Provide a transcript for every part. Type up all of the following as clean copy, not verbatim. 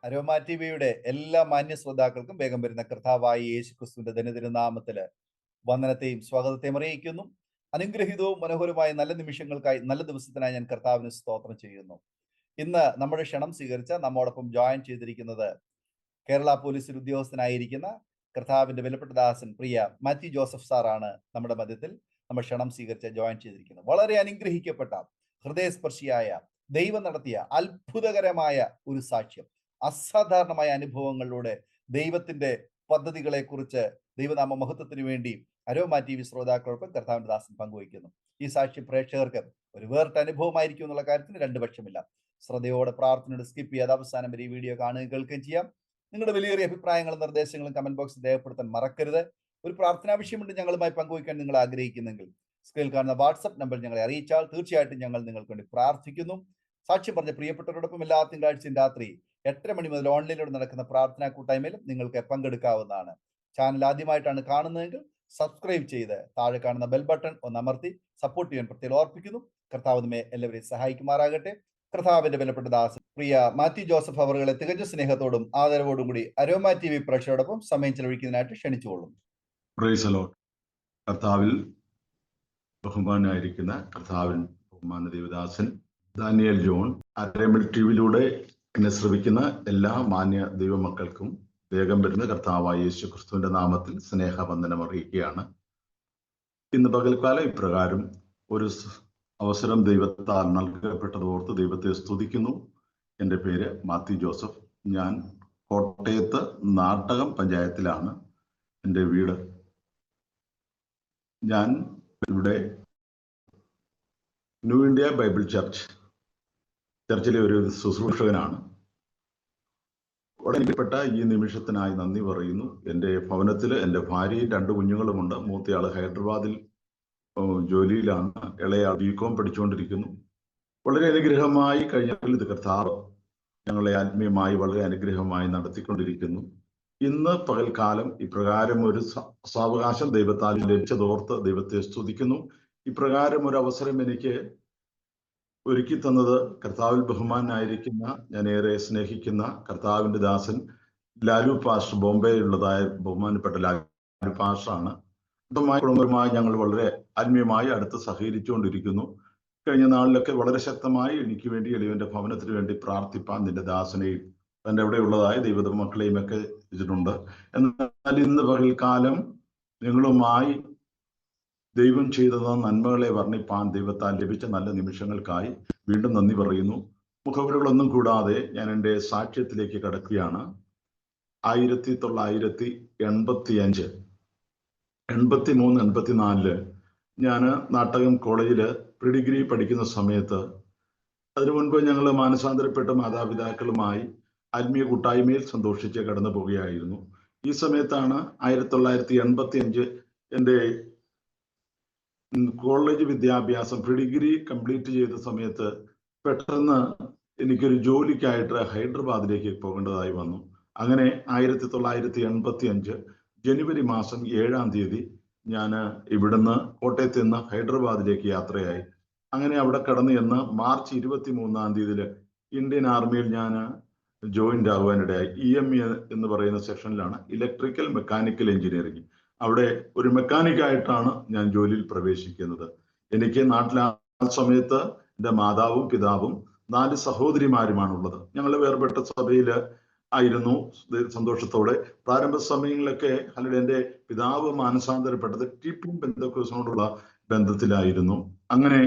Aroma ടിവിയുടെ എല്ലാ മാന്യ ശ്രോതാക്കൾക്കും വേഗം വരുന്ന കർത്താവായ യേശു ക്രിസ്തുവിന്റെ ധനതിരുനാമത്തില് വന്ദനത്തെയും സ്വാഗതത്തെയും അറിയിക്കുന്നു. അനുഗ്രഹീതവും മനോഹരമായ നല്ല നിമിഷങ്ങൾക്കായി, നല്ല ദിവസത്തിനായി ഞാൻ കർത്താവിന് സ്തോത്രം ചെയ്യുന്നു. ഇന്ന് നമ്മുടെ ക്ഷണം സ്വീകരിച്ച നമ്മോടൊപ്പം ജോയിൻ ചെയ്തിരിക്കുന്നത് കേരള പോലീസിൽ ഉദ്യോഗസ്ഥനായിരിക്കുന്ന കർത്താവിന്റെ വിലപ്പെട്ട ദാസൻ പ്രിയ മാത്യു ജോസഫ് സാറാണ് നമ്മുടെ മധ്യത്തിൽ നമ്മൾ ക്ഷണം സ്വീകരിച്ച് ജോയിൻ ചെയ്തിരിക്കുന്നത്. വളരെ അനുഗ്രഹിക്കപ്പെട്ട, ഹൃദയസ്പർശിയായ, ദൈവം നടത്തിയ അത്ഭുതകരമായ ഒരു സാക്ഷ്യം, അസാധാരണമായ അനുഭവങ്ങളിലൂടെ ദൈവത്തിന്റെ പദ്ധതികളെ കുറിച്ച് ദൈവനാമ മഹത്വത്തിന് വേണ്ടി അരോമ ടി വി ശ്രോതാക്കൾക്കും കർത്താവിന്റെ ദാസൻ പങ്കുവയ്ക്കുന്നു. ഈ സാക്ഷ്യം പ്രേക്ഷകർക്ക് ഒരു വേറിട്ട അനുഭവമായിരിക്കും എന്നുള്ള കാര്യത്തിന് രണ്ട് പക്ഷമില്ല. ശ്രദ്ധയോടെ പ്രാർത്ഥനയോട് സ്കിപ്പ് ചെയ്യാതെ അവസാനം വരെ ഈ വീഡിയോ കാണുകയും കേൾക്കുകയും ചെയ്യാം. നിങ്ങളുടെ വിലയേറിയ അഭിപ്രായങ്ങളും നിർദ്ദേശങ്ങളും കമന്റ് ബോക്സിൽ രേഖപ്പെടുത്താൻ മറക്കരുത്. ഒരു പ്രാർത്ഥനാ വിഷയമുണ്ട് ഞങ്ങളുമായി പങ്കുവയ്ക്കാൻ നിങ്ങൾ ആഗ്രഹിക്കുന്നെങ്കിൽ സ്ക്രീനിൽ കാണുന്ന വാട്സ്ആപ്പ് നമ്പർ ഞങ്ങളെ അറിയിച്ചാൽ തീർച്ചയായിട്ടും ഞങ്ങൾ നിങ്ങൾക്ക് വേണ്ടി പ്രാർത്ഥിക്കുന്നു. സാക്ഷ്യം പറഞ്ഞ പ്രിയപ്പെട്ടവരോടൊപ്പം എല്ലാ തിങ്കളാഴ്ചയും രാത്രി 8:30 മണി മുതൽ ഓൺലൈനിലൂടെ നടക്കുന്ന പ്രാർത്ഥനാ കൂട്ടായ്മയിലും നിങ്ങൾക്ക് പങ്കെടുക്കാവുന്നതാണ്. ചാനൽ ആദ്യമായിട്ടാണ് കാണുന്നതെങ്കിൽ സബ്സ്ക്രൈബ് ചെയ്ത് താഴെ കാണുന്ന ബെൽ ബട്ടൺ ഒന്ന് അമർത്തി സപ്പോർട്ട് ചെയ്യാൻ പ്രത്യേകം ഓർപ്പിക്കുന്നു. കർത്താവ് നമ്മെ എല്ലാവരെയും സഹായിക്കുമാറാകട്ടെ. കർത്താവിന്റെ വിലപ്പെട്ട ദാസൻ പ്രിയ മാത്യു ജോസഫ് അവറുകളെ തികഞ്ഞ സ്നേഹത്തോടും ആദരവോടും കൂടി അരോമ ടി വി പ്രേക്ഷകരോടൊപ്പം സമയം ചെലവഴിക്കുന്നതിനായിട്ട് ക്ഷണിച്ചുകൊള്ളും. കർത്താവിൽ ബഹുമാനായിരിക്കുന്ന കർത്താവിൻ ബഹുമാന ദേവദാസൻ ദാനിയേൽ ജോൺ അരേമിൽ ടി വിയിലൂടെ എന്നെ ശ്രവിക്കുന്ന എല്ലാ മാന്യ ദൈവമക്കൾക്കും വേഗം വരുന്ന കർത്താവായ യേശു ക്രിസ്തുവിന്റെ നാമത്തിൽ സ്നേഹവന്ദനം അറിയിക്കുകയാണ്. ഇന്ന് പകൽക്കാലം ഇപ്രകാരം ഒരു അവസരം ദൈവത്താൽ നൽകപ്പെട്ടതോർത്ത് ദൈവത്തെ സ്തുതിക്കുന്നു. എൻ്റെ പേര് മാത്യു ജോസഫ്. ഞാൻ കോട്ടയത്ത് നാട്ടകം പഞ്ചായത്തിലാണ് എൻ്റെ വീട്. ഞാൻ ഇവിടെ ന്യൂ ഇന്ത്യ ബൈബിൾ ചർച്ചിലെ ഒരു ശുശ്രൂഷകനാണ്. ഉടനെപ്പെട്ട ഈ നിമിഷത്തിനായി നന്ദി പറയുന്നു. എൻ്റെ ഭവനത്തിൽ എൻ്റെ ഭാര്യയും 2 കുഞ്ഞുങ്ങളുമുണ്ട്. മൂത്തയാൾ ഹൈദരാബാദിൽ ജോലിയിലാണ്, ഇളയാൾ ബികോം പഠിച്ചുകൊണ്ടിരിക്കുന്നു. വളരെ അനുഗ്രഹമായി കഴിഞ്ഞാൽ ഇത് കർത്താവ് ഞങ്ങളെ ആത്മീയമായി വളരെ അനുഗ്രഹമായി നടത്തിക്കൊണ്ടിരിക്കുന്നു. ഇന്ന് പകൽക്കാലം ഇപ്രകാരം ഒരു സാവകാശം ദൈവത്താൽ ലഭിച്ചതോർത്ത് ദൈവത്തെ സ്തുതിക്കുന്നു. ഇപ്രകാരം ഒരു അവസരം എനിക്ക് ഒരുക്കി തന്നത് കർത്താവിൽ ബഹുമാനായിരിക്കുന്ന, ഞാൻ ഏറെ സ്നേഹിക്കുന്ന കർത്താവിന്റെ ദാസൻ ലാലു പാസ്റ്റർ, ബോംബെയിലുള്ളതായ ബഹുമാനപ്പെട്ട ലാലു പാസ്റ്ററാണ്. കുടുംബവുമായി ഞങ്ങൾ വളരെ ആത്മീയമായി അടുത്ത് സഹകരിച്ചുകൊണ്ടിരിക്കുന്നു. കഴിഞ്ഞ നാളിലൊക്കെ വളരെ ശക്തമായി എനിക്ക് വേണ്ടി എളിയവന്റെ ഭവനത്തിന് വേണ്ടി പ്രാർത്ഥിപ്പാൻ നിന്റെ ദാസനെയും തൻ്റെ അവിടെയുള്ളതായ ദൈവ മക്കളെയും ഒക്കെ വെച്ചിട്ടുണ്ട്. എന്നാൽ ഇന്ന് പകൽക്കാലം നിങ്ങളുമായി ദൈവം ചെയ്തത് നന്മകളെ വർണ്ണിപ്പാൻ ദൈവത്താൽ ലഭിച്ച നല്ല നിമിഷങ്ങൾക്കായി വീണ്ടും നന്ദി പറയുന്നു. മുഖവുരകളൊന്നും കൂടാതെ ഞാൻ എൻ്റെ സാക്ഷ്യത്തിലേക്ക് കടക്കുകയാണ്. 1985, 83, 84 ഞാൻ നാട്ടകം കോളേജിൽ പ്രീ ഡിഗ്രി പഠിക്കുന്ന സമയത്ത്, അതിനു മുൻപ് ഞങ്ങൾ മാനസാന്തരപ്പെട്ട മാതാപിതാക്കളുമായി ആത്മീയ കൂട്ടായ്മയിൽ സന്തോഷിച്ച് കടന്നു പോവുകയായിരുന്നു. ഈ സമയത്താണ് 1985 എൻ്റെ കോളേജ് വിദ്യാഭ്യാസം പ്രീ ഡിഗ്രി കംപ്ലീറ്റ് ചെയ്ത സമയത്ത് പെട്ടെന്ന് എനിക്കൊരു ജോലിക്കായിട്ട് ഹൈദരാബാദിലേക്ക് പോകേണ്ടതായി വന്നു. അങ്ങനെ 1985 ജനുവരി മാസം 7-ാം തീയതി ഞാൻ ഇവിടുന്ന് കോട്ടയത്ത് നിന്ന് ഹൈദരാബാദിലേക്ക് യാത്രയായി. അങ്ങനെ അവിടെ കടന്നു ചെന്ന് മാർച്ച് 23-ാം തീയതി ഇന്ത്യൻ ആർമിയിൽ ഞാൻ ജോയിന്റ് ആകുവാനിടയായി. EME എന്ന് പറയുന്ന സെക്ഷനിലാണ്, ഇലക്ട്രിക്കൽ മെക്കാനിക്കൽ എഞ്ചിനീയറിംഗ്. അവിടെ ഒരു മെക്കാനിക്കായിട്ടാണ് ഞാൻ ജോലിയിൽ പ്രവേശിക്കുന്നത്. എനിക്ക് നാട്ടിൽ ആ സമയത്ത് എൻ്റെ മാതാവും പിതാവും 4 സഹോദരിമാരുമാണുള്ളത്. ഞങ്ങൾ വേർപെട്ട സഭയിൽ ആയിരുന്നു. സന്തോഷത്തോടെ പ്രാരംഭ സമയങ്ങളിലൊക്കെ അല്ലെങ്കിൽ എൻ്റെ പിതാവ് മാനസാന്തരപ്പെട്ടത് ടിപ്പും പെന്തക്കോസിനോടുള്ള ബന്ധത്തിലായിരുന്നു. അങ്ങനെ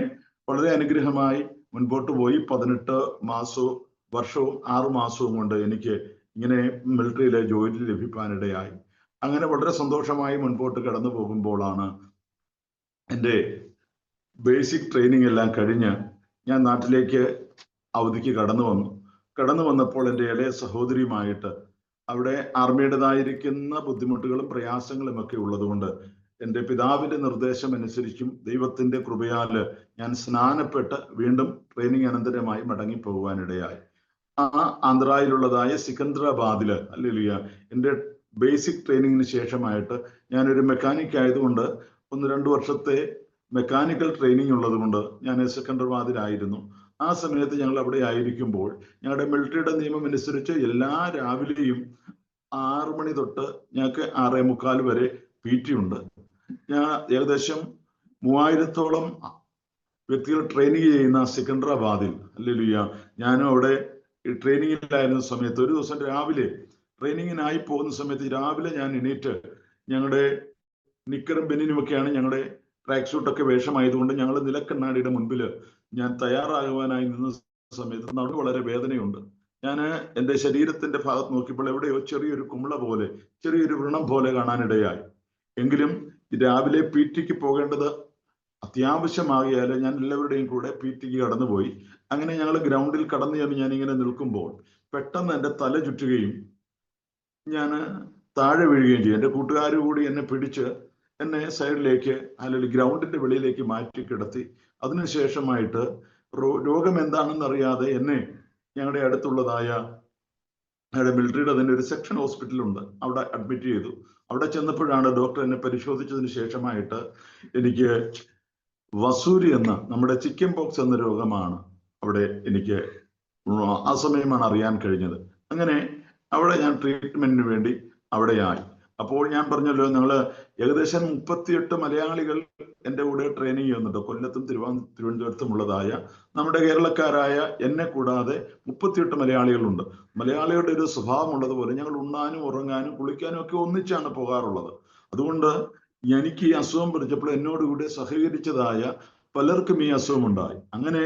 വളരെ അനുഗ്രഹമായി മുൻപോട്ട് പോയി. 18 വർഷവും 6 മാസവും കൊണ്ട് എനിക്ക് ഇങ്ങനെ മിലിറ്ററിയിലെ ജോലി ലഭിക്കാനിടയായി. അങ്ങനെ വളരെ സന്തോഷമായി മുൻപോട്ട് കടന്നു പോകുമ്പോഴാണ് എൻ്റെ ബേസിക് ട്രെയിനിങ് എല്ലാം കഴിഞ്ഞ് ഞാൻ നാട്ടിലേക്ക് അവധിക്ക് കടന്നു വന്നപ്പോൾ എൻ്റെ ഇളയ സഹോദരിയുമായിട്ട് അവിടെ ആർമിയുടേതായിരിക്കുന്ന ബുദ്ധിമുട്ടുകളും പ്രയാസങ്ങളും ഒക്കെ ഉള്ളതുകൊണ്ട് എൻ്റെ പിതാവിൻ്റെ നിർദ്ദേശം അനുസരിച്ചും ദൈവത്തിൻ്റെ കൃപയാൽ ഞാൻ സ്നാനപ്പെട്ട് വീണ്ടും ട്രെയിനിങ് അനന്തരമായി മടങ്ങിപ്പോകുവാനിടയായി. ആ ആന്ധ്രയിലുള്ളതായ സിക്കന്ദരാബാദില് അല്ലെങ്കിൽ എൻ്റെ ബേസിക് ട്രെയിനിങ്ങിന് ശേഷമായിട്ട് ഞാനൊരു മെക്കാനിക് ആയതുകൊണ്ട് 1-2 വർഷത്തെ മെക്കാനിക്കൽ ട്രെയിനിങ് ഉള്ളത് കൊണ്ട് ഞാൻ സിക്കന്ദരാബാദിലായിരുന്നു. ആ സമയത്ത് ഞങ്ങൾ അവിടെ ആയിരിക്കുമ്പോൾ ഞങ്ങളുടെ മിലിറ്ററിയുടെ നിയമം അനുസരിച്ച് എല്ലാ രാവിലെയും 6 മണി തൊട്ട് ഞങ്ങൾക്ക് 6:45 വരെ PT ഉണ്ട്. ഞാൻ ഏകദേശം 3000-ഓളം വ്യക്തികൾ ട്രെയിനിങ് ചെയ്യുന്ന സിക്കന്ദരാബാദിൽ, ഹല്ലേലൂയ, ഞാനും അവിടെ ട്രെയിനിങ്ങിലായിരുന്ന സമയത്ത് ഒരു ദിവസം രാവിലെ ട്രെയിനിങ്ങിനായി പോകുന്ന സമയത്ത് രാവിലെ ഞാൻ എണീറ്റ് ഞങ്ങളുടെ നിക്കറും ബെനിനുമൊക്കെയാണ് ഞങ്ങളുടെ ട്രാക്ക് സൂട്ടൊക്കെ വേഷമായതുകൊണ്ട് ഞങ്ങൾ നിലക്കണ്ണാടിയുടെ മുൻപിൽ ഞാൻ തയ്യാറാകുവാനായി നിന്ന സമയത്ത് നടുവ് വളരെ വേദനയുണ്ട്. ഞാൻ എൻ്റെ ശരീരത്തിന്റെ ഭാഗത്ത് നോക്കിയപ്പോൾ എവിടെയോ ചെറിയൊരു കുമിള പോലെ, ചെറിയൊരു വ്രണം പോലെ കാണാനിടയായി. എങ്കിലും രാവിലെ PT പോകേണ്ടത് അത്യാവശ്യമാകിയാൽ ഞാൻ എല്ലാവരുടെയും കൂടെ PT കടന്നുപോയി. അങ്ങനെ ഞങ്ങൾ ഗ്രൗണ്ടിൽ കടന്നു ചെന്ന് ഞാനിങ്ങനെ നിൽക്കുമ്പോൾ പെട്ടെന്ന് എൻ്റെ തല ചുറ്റുകയും ഞാൻ താഴെ വീഴുകയും ചെയ്യും. എൻ്റെ കൂട്ടുകാർ കൂടി എന്നെ പിടിച്ച് എന്നെ സൈഡിലേക്ക്, അല്ലെങ്കിൽ ഗ്രൗണ്ടിന്റെ വെളിയിലേക്ക് മാറ്റി കിടത്തി. അതിനുശേഷമായിട്ട് രോഗം എന്താണെന്ന് അറിയാതെ എന്നെ ഞങ്ങളുടെ അടുത്തുള്ളതായ ഞങ്ങളുടെ മിലിറ്ററിയുടെ തന്നെ ഒരു സെക്ഷൻ ഹോസ്പിറ്റലുണ്ട്, അവിടെ അഡ്മിറ്റ് ചെയ്തു. അവിടെ ചെന്നപ്പോഴാണ് ഡോക്ടർ എന്നെ പരിശോധിച്ചതിന് ശേഷമായിട്ട് എനിക്ക് വസൂരി എന്ന നമ്മുടെ ചിക്കൻ പോക്സ് എന്ന രോഗമാണ് അവിടെ എനിക്ക് ആ സമയമാണ് അറിയാൻ കഴിഞ്ഞത്. അങ്ങനെ അവിടെ ഞാൻ ട്രീറ്റ്മെന്റിന് വേണ്ടി അവിടെയായി. അപ്പോൾ ഞാൻ പറഞ്ഞല്ലോ, ഞങ്ങൾ ഏകദേശം 38 മലയാളികൾ എൻ്റെ കൂടെ ട്രെയിനിങ് ചെയ്യുന്നുണ്ട്. കൊല്ലത്തും തിരുവനന്തപുരത്തും ഉള്ളതായ നമ്മുടെ കേരളക്കാരായ എന്നെ കൂടാതെ 38 മലയാളികളുണ്ട്. മലയാളികളുടെ ഒരു സ്വഭാവം ഉള്ളതുപോലെ ഞങ്ങൾ ഉണ്ണാനും ഉറങ്ങാനും കുളിക്കാനും ഒക്കെ ഒന്നിച്ചാണ് പോകാറുള്ളത്. അതുകൊണ്ട് എനിക്ക് ഈ അസുഖം പിടിച്ചപ്പോൾ എന്നോടുകൂടി സഹകരിച്ചതായ പലർക്കും ഈ അസുഖം ഉണ്ടായി. അങ്ങനെ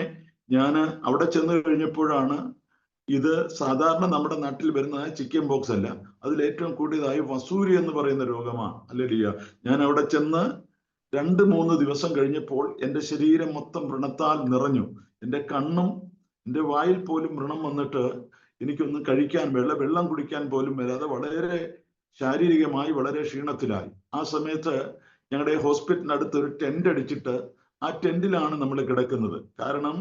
ഞാൻ അവിടെ ചെന്ന് കഴിഞ്ഞപ്പോഴാണ് ഇത് സാധാരണ നമ്മുടെ നാട്ടിൽ വരുന്ന ചിക്കൻ ബോക്സ് അല്ല, അതിൽ ഏറ്റവും കൂടിയതായി വസൂരി എന്ന് പറയുന്ന രോഗമാണ്. ഹല്ലേലൂയ. ഞാൻ അവിടെ ചെന്ന് 2-3 ദിവസം കഴിഞ്ഞപ്പോൾ എൻ്റെ ശരീരം മൊത്തം വ്രണത്താൽ നിറഞ്ഞു. എൻ്റെ കണ്ണും എൻ്റെ വായിൽ പോലും വ്രണം വന്നിട്ട് എനിക്കൊന്നും കഴിക്കാൻ വെള്ളം കുടിക്കാൻ പോലും വരാതെ വളരെ ശാരീരികമായി വളരെ ക്ഷീണത്തിലായി. ആ സമയത്ത് ഞങ്ങളുടെ ഹോസ്പിറ്റലിനടുത്ത് ഒരു ടെന്റ് അടിച്ചിട്ട് ആ ടെന്റിലാണ് നമ്മൾ കിടക്കുന്നത്. കാരണം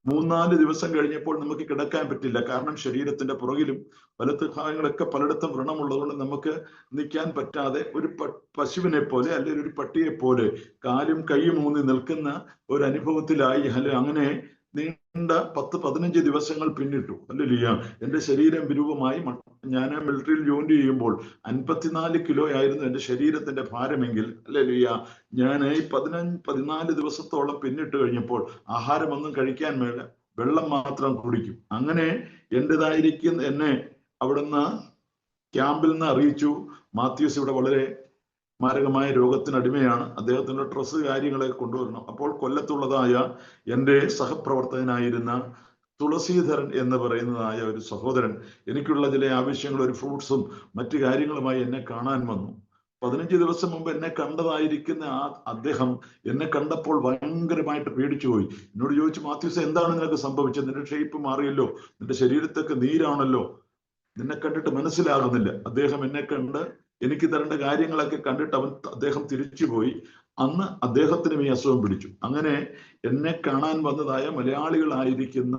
3-4 ദിവസം കഴിഞ്ഞപ്പോൾ നമുക്ക് കിടക്കാൻ പറ്റില്ല. കാരണം ശരീരത്തിന്റെ പുറകിലും വലത്ത് ഭാഗങ്ങളൊക്കെ പലയിടത്തും വ്രണമുള്ളതുകൊണ്ട് നമുക്ക് നിൽക്കാൻ പറ്റാതെ ഒരു പശുവിനെ പോലെ അല്ലെങ്കിൽ ഒരു പട്ടിയെ പോലെ കാലും കൈയും ഊന്നി നിൽക്കുന്ന ഒരു അനുഭവത്തിലായി. അങ്ങനെ നീണ്ട 10-15 ദിവസങ്ങൾ പിന്നിട്ടു. ഹല്ലേലൂയ. എൻ്റെ ശരീരം വിരൂപമായി. ഞാൻ മിലിറ്ററിയിൽ ജോയിൻ ചെയ്യുമ്പോൾ 54 കിലോ ആയിരുന്നു എൻ്റെ ശരീരത്തിന്റെ ഭാരമെങ്കിൽ, ഹല്ലേലൂയ, ഞാൻ ഈ 14 ദിവസത്തോളം പിന്നിട്ട് കഴിഞ്ഞപ്പോൾ ആഹാരമൊന്നും കഴിക്കാൻ വേണ്ട, വെള്ളം മാത്രം കുടിക്കും. അങ്ങനെ എൻ്റെതായിരിക്കുന്ന എന്നെ അവിടുന്ന് ക്യാമ്പിൽ നിന്ന് അറിയിച്ചു, മാത്യൂസ് ഇവിടെ വളരെ മാരകമായ രോഗത്തിനടിമയാണ്, അദ്ദേഹത്തിന്റെ ഡ്രസ്സ് കാര്യങ്ങളെ കൊണ്ടുവരണം. അപ്പോൾ കൊല്ലത്തുള്ളതായ എൻ്റെ സഹപ്രവർത്തകനായിരുന്ന തുളസീധരൻ എന്ന് പറയുന്നതായ ഒരു സഹോദരൻ എനിക്കുള്ള ചില ആവശ്യങ്ങൾ, ഒരു ഫ്രൂട്ട്സും മറ്റു കാര്യങ്ങളുമായി എന്നെ കാണാൻ വന്നു. 15 ദിവസം മുമ്പ് എന്നെ കണ്ടതായിരിക്കുന്ന അദ്ദേഹം എന്നെ കണ്ടപ്പോൾ ഭയങ്കരമായിട്ട് പേടിച്ചു പോയി. എന്നോട് ചോദിച്ചു, മാത്യൂസ് എന്താണ് നിനക്ക് സംഭവിച്ചത്? നിന്റെ ഷേപ്പ് മാറിയല്ലോ, നിന്റെ ശരീരത്തൊക്കെ നീരാണല്ലോ, നിന്നെ കണ്ടിട്ട് മനസ്സിലാകുന്നില്ല. അദ്ദേഹം എന്നെ കണ്ട് എനിക്ക് തരേണ്ട കാര്യങ്ങളൊക്കെ കണ്ടിട്ട് അദ്ദേഹം തിരിച്ചുപോയി. അന്ന് അദ്ദേഹത്തിനും ഈ അസുഖം പിടിച്ചു. അങ്ങനെ എന്നെ കാണാൻ വന്നതായ മലയാളികളായിരിക്കുന്ന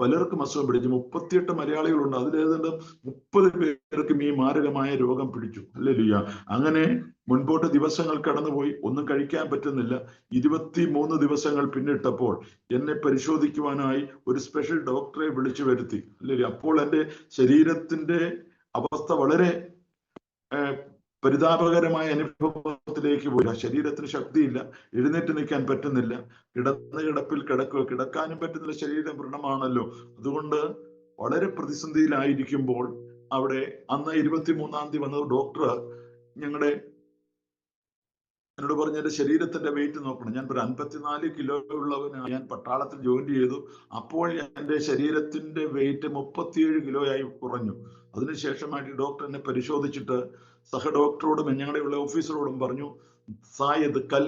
പലർക്കും അസുഖം പിടിച്ചു. 38 മലയാളികളുണ്ട്. അതിലേതാണ്ട് 30 പേർക്കും ഈ മാരകമായ രോഗം പിടിച്ചു. ഹല്ലേലൂയ. അങ്ങനെ മുൻപോട്ട് ദിവസങ്ങൾ കടന്നുപോയി, ഒന്നും കഴിക്കാൻ പറ്റുന്നില്ല. 23 ദിവസങ്ങൾ പിന്നിട്ടപ്പോൾ എന്നെ പരിശോധിക്കുവാനായി ഒരു സ്പെഷ്യൽ ഡോക്ടറെ വിളിച്ചു വരുത്തി. ഹല്ലേലൂയ. അപ്പോൾ എൻ്റെ ശരീരത്തിന്റെ അവസ്ഥ വളരെ പരിതാപകരമായ അനുഭവത്തിലേക്ക് പോയി. ശരീരത്തിന് ശക്തിയില്ല, എഴുന്നേറ്റ് നിൽക്കാൻ പറ്റുന്നില്ല, കിടന്ന കിടപ്പിൽ കിടക്കാനും പറ്റുന്നില്ല, ശരീരം വ്രണമാണല്ലോ. അതുകൊണ്ട് വളരെ പ്രതിസന്ധിയിലായിരിക്കുമ്പോൾ അവിടെ അന്ന് 23-ാം തീയതി വന്നത് ഡോക്ടർ എന്നോട് പറഞ്ഞ എൻ്റെ ശരീരത്തിന്റെ വെയിറ്റ് നോക്കണം. ഞാൻ 54 കിലോ ഉള്ളവനാണ്. ഞാൻ പട്ടാളത്തിൽ ജോയിൻ ചെയ്തു. അപ്പോൾ എൻ്റെ ശരീരത്തിന്റെ വെയിറ്റ് 37 കിലോയായി കുറഞ്ഞു. അതിനുശേഷമായിട്ട് ഡോക്ടർ എന്നെ പരിശോധിച്ചിട്ട് സഹഡോക്ടറോടും ഞങ്ങളുടെ ഓഫീസറോടും പറഞ്ഞു, സായത് കൽ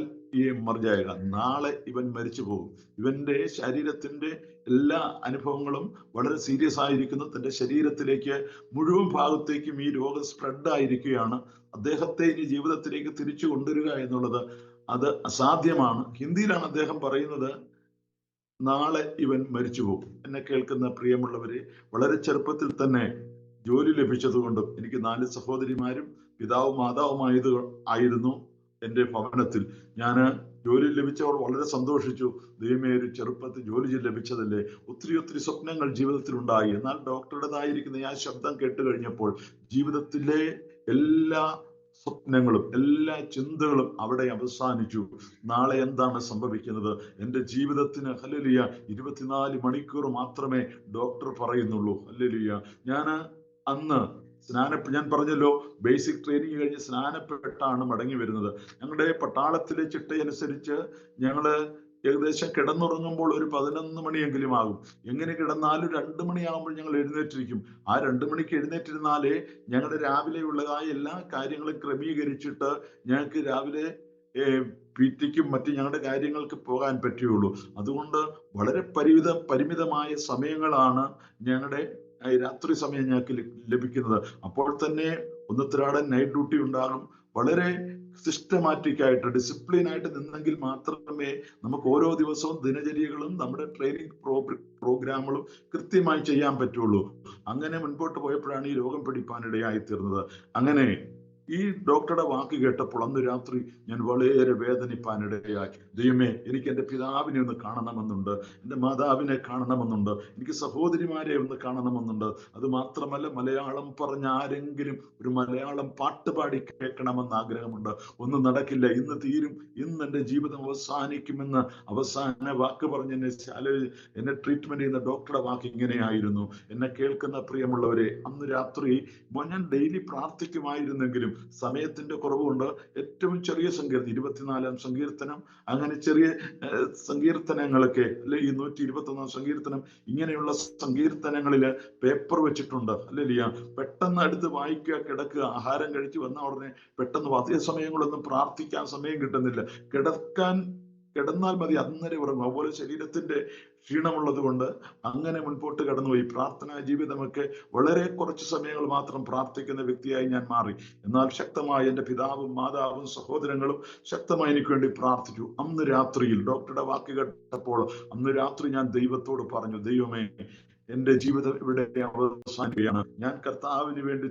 മർ ജായേഗ, നാളെ ഇവൻ മരിച്ചു പോകും. ഇവന്റെ ശരീരത്തിന്റെ എല്ലാ അനുഭവങ്ങളും വളരെ സീരിയസ് ആയിരിക്കുന്നു. തന്റെ ശരീരത്തിലേക്ക് മുഴുവൻ ഭാഗത്തേക്കും ഈ രോഗം സ്പ്രെഡ് ആയിരിക്കുകയാണ്. അദ്ദേഹത്തെ ഇനി ജീവിതത്തിലേക്ക് തിരിച്ചു കൊണ്ടുവരിക എന്നുള്ളത് അത് അസാധ്യമാണ്. ഹിന്ദിയിലാണ് അദ്ദേഹം പറയുന്നത്, നാളെ ഇവൻ മരിച്ചു പോകും. എന്നെ കേൾക്കുന്ന പ്രിയമുള്ളവരെ, വളരെ ചെറുപ്പത്തിൽ തന്നെ ജോലി ലഭിച്ചതുകൊണ്ടും എനിക്ക് 4 സഹോദരിമാരും പിതാവും മാതാവുമായിരുന്നു എൻ്റെ ഭവനത്തിൽ. ഞാൻ ജോലി ലഭിച്ചവൾ വളരെ സന്തോഷിച്ചു. ദൈവമേ, ഒരു ചെറുപ്പത്തിൽ ജോലി ലഭിച്ചതല്ലേ, ഒത്തിരി സ്വപ്നങ്ങൾ ജീവിതത്തിൽ ഉണ്ടായി. എന്നാൽ ഡോക്ടറുടേതായിരിക്കുന്ന ആ ശബ്ദം കേട്ട് കഴിഞ്ഞപ്പോൾ ജീവിതത്തിലെ എല്ലാ സ്വപ്നങ്ങളും എല്ലാ ചിന്തകളും അവിടെ അവസാനിച്ചു. നാളെ എന്താണ് സംഭവിക്കുന്നത്? എൻ്റെ ജീവിതത്തിന് ഹല്ലേലൂയ 24 മണിക്കൂർ മാത്രമേ ഡോക്ടർ പറയുന്നുള്ളൂ. ഹല്ലേലൂയ. അന്ന് ഞാൻ പറഞ്ഞല്ലോ, ബേസിക് ട്രെയിനിങ് കഴിഞ്ഞ് സ്നാനപ്പെട്ടാണ് മടങ്ങി വരുന്നത്. ഞങ്ങളുടെ പട്ടാളത്തിലെ ചിട്ടയനുസരിച്ച് ഞങ്ങള് ഏകദേശം കിടന്നുറങ്ങുമ്പോൾ ഒരു 11 മണിയെങ്കിലും ആകും. എങ്ങനെ കിടന്നാലും 2 മണിയാകുമ്പോൾ ഞങ്ങൾ എഴുന്നേറ്റിരിക്കും. ആ 2 മണിക്ക് എഴുന്നേറ്റിരുന്നാലേ ഞങ്ങളുടെ രാവിലെ ഉള്ളതായ എല്ലാ കാര്യങ്ങളും ക്രമീകരിച്ചിട്ട് ഞങ്ങൾക്ക് രാവിലെ PT-ക്കും മറ്റ് ഞങ്ങളുടെ കാര്യങ്ങൾക്ക് പോകാൻ പറ്റുകയുള്ളൂ. അതുകൊണ്ട് വളരെ പരിമിതമായ സമയങ്ങളാണ് ഞങ്ങളുടെ രാത്രി സമയം ഞങ്ങൾക്ക് ലഭിക്കുന്നത്. അപ്പോൾ തന്നെ ഒന്നത്തിരാടൻ നൈറ്റ് ഡ്യൂട്ടി ഉണ്ടാകും. വളരെ സിസ്റ്റമാറ്റിക് ആയിട്ട് ഡിസിപ്ലിൻ ആയിട്ട് നിന്നെങ്കിൽ മാത്രമേ നമുക്ക് ഓരോ ദിവസവും ദിനചര്യകളും നമ്മുടെ ട്രെയിനിങ് പ്രോഗ്രാമുകളും കൃത്യമായി ചെയ്യാൻ പറ്റുള്ളൂ. അങ്ങനെ മുൻപോട്ട് പോയപ്പോഴാണ് ഈ രോഗം പിടിപ്പാനിടയായി തീർന്നത്. അങ്ങനെ ഈ ഡോക്ടറുടെ വാക്ക് കേട്ടപ്പോൾ അന്ന് രാത്രി ഞാൻ വളരെ വേദനിപ്പാനിടയായി. ദൈവമേ, എനിക്ക് എൻ്റെ പിതാവിനെ ഒന്ന് കാണണമെന്നുണ്ട്, എൻ്റെ മാതാവിനെ കാണണമെന്നുണ്ട്, എനിക്ക് സഹോദരിമാരെ ഒന്ന് കാണണമെന്നുണ്ട്. അത് മാത്രമല്ല, മലയാളം പറഞ്ഞ ആരെങ്കിലും ഒരു മലയാളം പാട്ട് പാടി കേൾക്കണമെന്ന് ആഗ്രഹമുണ്ട്. ഒന്നും നടക്കില്ല, ഇന്ന് തീരും, ഇന്ന് എൻ്റെ ജീവിതം അവസാനിക്കുമെന്ന് അവസാന വാക്ക് പറഞ്ഞ് എന്നെ ട്രീറ്റ്മെന്റ് ചെയ്യുന്ന ഡോക്ടറുടെ വാക്ക് ഇങ്ങനെയായിരുന്നു. എന്നെ കേൾക്കുന്ന പ്രിയമുള്ളവരെ, അന്ന് രാത്രി ഞാൻ ഡെയിലി പ്രാർത്ഥിക്കുമായിരുന്നെങ്കിലും സമയത്തിന്റെ കുറവുകൊണ്ട് ഏറ്റവും ചെറിയ സങ്കീർത്തനം 24-ാം സങ്കീർത്തനം, അങ്ങനെ ചെറിയ സങ്കീർത്തനങ്ങളൊക്കെ അല്ലെ, ഈ 121-ാം സങ്കീർത്തനം, ഇങ്ങനെയുള്ള സങ്കീർത്തനങ്ങളില് പേപ്പർ വെച്ചിട്ടുണ്ട്. അല്ലേലിയ. പെട്ടെന്ന് അടുത്ത് വായിക്കുക, കിടക്കുക, ആഹാരം കഴിച്ച് വന്ന ഉടനെ പെട്ടെന്ന് അതേ സമയങ്ങളൊന്നും പ്രാർത്ഥിക്കാൻ സമയം കിട്ടുന്നില്ല. കിടന്നാൽ മതി, അന്നേരം ഉറങ്ങും. അതുപോലെ ശരീരത്തിന്റെ ക്ഷീണമുള്ളത് കൊണ്ട് അങ്ങനെ മുൻപോട്ട് കടന്നുപോയി. പ്രാർത്ഥനാ ജീവിതമൊക്കെ വളരെ കുറച്ച് സമയങ്ങൾ മാത്രം പ്രാർത്ഥിക്കുന്ന വ്യക്തിയായി ഞാൻ മാറി. എന്നാൽ ശക്തമായി എൻ്റെ പിതാവും മാതാവും സഹോദരങ്ങളും ശക്തമായി എനിക്ക് വേണ്ടി പ്രാർത്ഥിച്ചു. അന്ന് രാത്രിയിൽ ഡോക്ടറുടെ വാക്ക് കേട്ടപ്പോൾ അന്ന് രാത്രി ഞാൻ ദൈവത്തോട് പറഞ്ഞു, ദൈവമേ, എൻ്റെ ജീവിതം ഇവിടെ അവസാനിക്കുകയാണ്. ഞാൻ കർത്താവിന് വേണ്ടി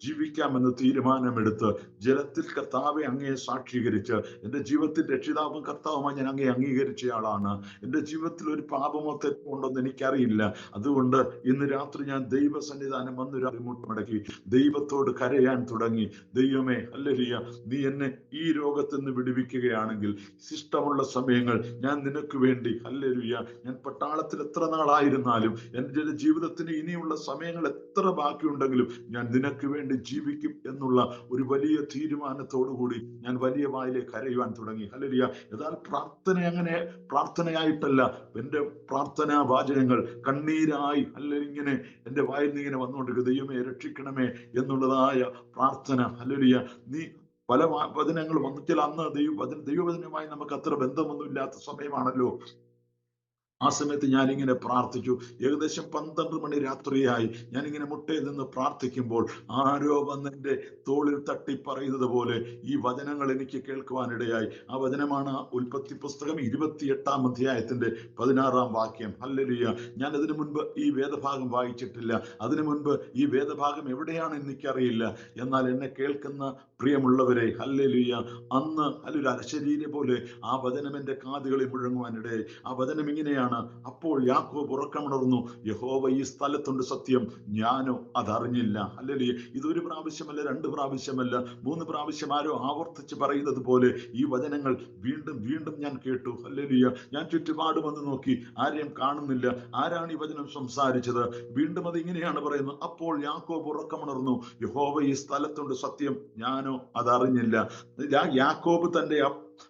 ജീവിക്കാമെന്ന് തീരുമാനമെടുത്ത് ജലത്തിൽ കർത്താവെ അങ്ങയെ സാക്ഷീകരിച്ച് എൻ്റെ ജീവിതത്തിൽ രക്ഷിതാവും കർത്താവുമായി ഞാൻ അങ്ങയെ അംഗീകരിച്ചയാളാണ്. എൻ്റെ ജീവിതത്തിൽ ഒരു പാപമോ തെറ്റോ ഉണ്ടെന്ന് എനിക്കറിയില്ല. അതുകൊണ്ട് ഇന്ന് രാത്രി ഞാൻ ദൈവസന്നിധാനം വന്ന് രാത്രി മുട്ടുമടക്കി ദൈവത്തോട് കരയാൻ തുടങ്ങി. ദൈവമേ, ഹല്ലേലൂയ, നീ എന്നെ ഈ രോഗത്തിൽ നിന്ന് വിടുവിക്കുകയാണെങ്കിൽ ഇഷ്ടമുള്ള സമയങ്ങൾ ഞാൻ നിനക്ക് വേണ്ടി, ഹല്ലേലൂയ, ഞാൻ പട്ടാളത്തിൽ എത്ര നാളായിരുന്നാലും എൻ്റെ ജീവിതത്തിന് ഇനിയുള്ള സമയങ്ങൾ എത്ര ബാക്കിയുണ്ടെങ്കിലും ഞാൻ നിനക്ക് വേണ്ടി ജീവിക്കും എന്നുള്ള ഒരു വലിയ തീരുമാനത്തോടുകൂടി ഞാൻ വലിയ വായിലേക്ക് കരയുവാൻ തുടങ്ങി. ഹല്ലേലൂയ. എന്നാൽ അങ്ങനെ പ്രാർത്ഥനയായിട്ടല്ല, എൻ്റെ പ്രാർത്ഥനാ വാചകങ്ങൾ കണ്ണീരായി ഇങ്ങനെ എൻ്റെ വായിൽ നിന്ന് ഇങ്ങനെ വന്നുകൊണ്ടിരിക്കുക. ദൈവമേ, രക്ഷിക്കണമേ എന്നുള്ളതായ പ്രാർത്ഥന. ഹല്ലേലൂയ. നീ പല വചനങ്ങൾ വന്നിച്ചാൽ അന്ന് ദൈവവചനവുമായി നമുക്ക് അത്ര ബന്ധമൊന്നും ഇല്ലാത്ത സമയമാണല്ലോ. ആ സമയത്ത് ഞാനിങ്ങനെ പ്രാർത്ഥിച്ചു. ഏകദേശം 12 മണി രാത്രിയായി. ഞാനിങ്ങനെ മുട്ടയിൽ നിന്ന് പ്രാർത്ഥിക്കുമ്പോൾ ആരോ വന്നെൻ്റെ തോളിൽ തട്ടി പറയുന്നത് പോലെ ഈ വചനങ്ങൾ എനിക്ക് കേൾക്കുവാനിടയായി. ആ വചനമാണ് ഉൽപ്പത്തി പുസ്തകം 28-ാം അധ്യായത്തിന്റെ 16-ാം വാക്യം. ഹല്ലേലൂയ. ഞാൻ അതിനു മുൻപ് ഈ വേദഭാഗം വായിച്ചിട്ടില്ല. അതിനു മുൻപ് ഈ വേദഭാഗം എവിടെയാണ് എനിക്കറിയില്ല. എന്നാൽ എന്നെ കേൾക്കുന്ന പ്രിയമുള്ളവരെ, ഹല്ലേലൂയ, അന്ന് അശരീരി പോലെ ആ വചനം എൻ്റെ കാതുകളിൽ മുഴങ്ങുവാനിടയായി. ആ വചനം ഇങ്ങനെയാണ്: അപ്പോൾ യാക്കോബ് ഉറക്കമുണർന്നു, യഹോവ ഈ സ്ഥലത്തുണ്ട്, സത്യം, ഞാനോ അതറിഞ്ഞില്ല. ഹല്ലേലൂയ. ഇതൊരു പ്രാവശ്യമല്ല, 2 പ്രാവശ്യമല്ല, 3 പ്രാവശ്യം ആരോ ആവർത്തിച്ച് പറയുന്നത് പോലെ ഈ വചനങ്ങൾ വീണ്ടും വീണ്ടും ഞാൻ കേട്ടു. ഹല്ലേലൂയ. ഞാൻ ചുറ്റുപാട് വന്ന് നോക്കി, ആരെയും കാണുന്നില്ല. ആരാണ് ഈ വചനം സംസാരിച്ചത്? വീണ്ടും അത് ഇങ്ങനെയാണ് പറയുന്നത്: അപ്പോൾ യാക്കോബ് ഉറക്കമുണർന്നു, യഹോവ ഈ സ്ഥലത്തുണ്ട്, സത്യം, ഞാനോ അതറിഞ്ഞില്ല. യാക്കോബ് തന്റെ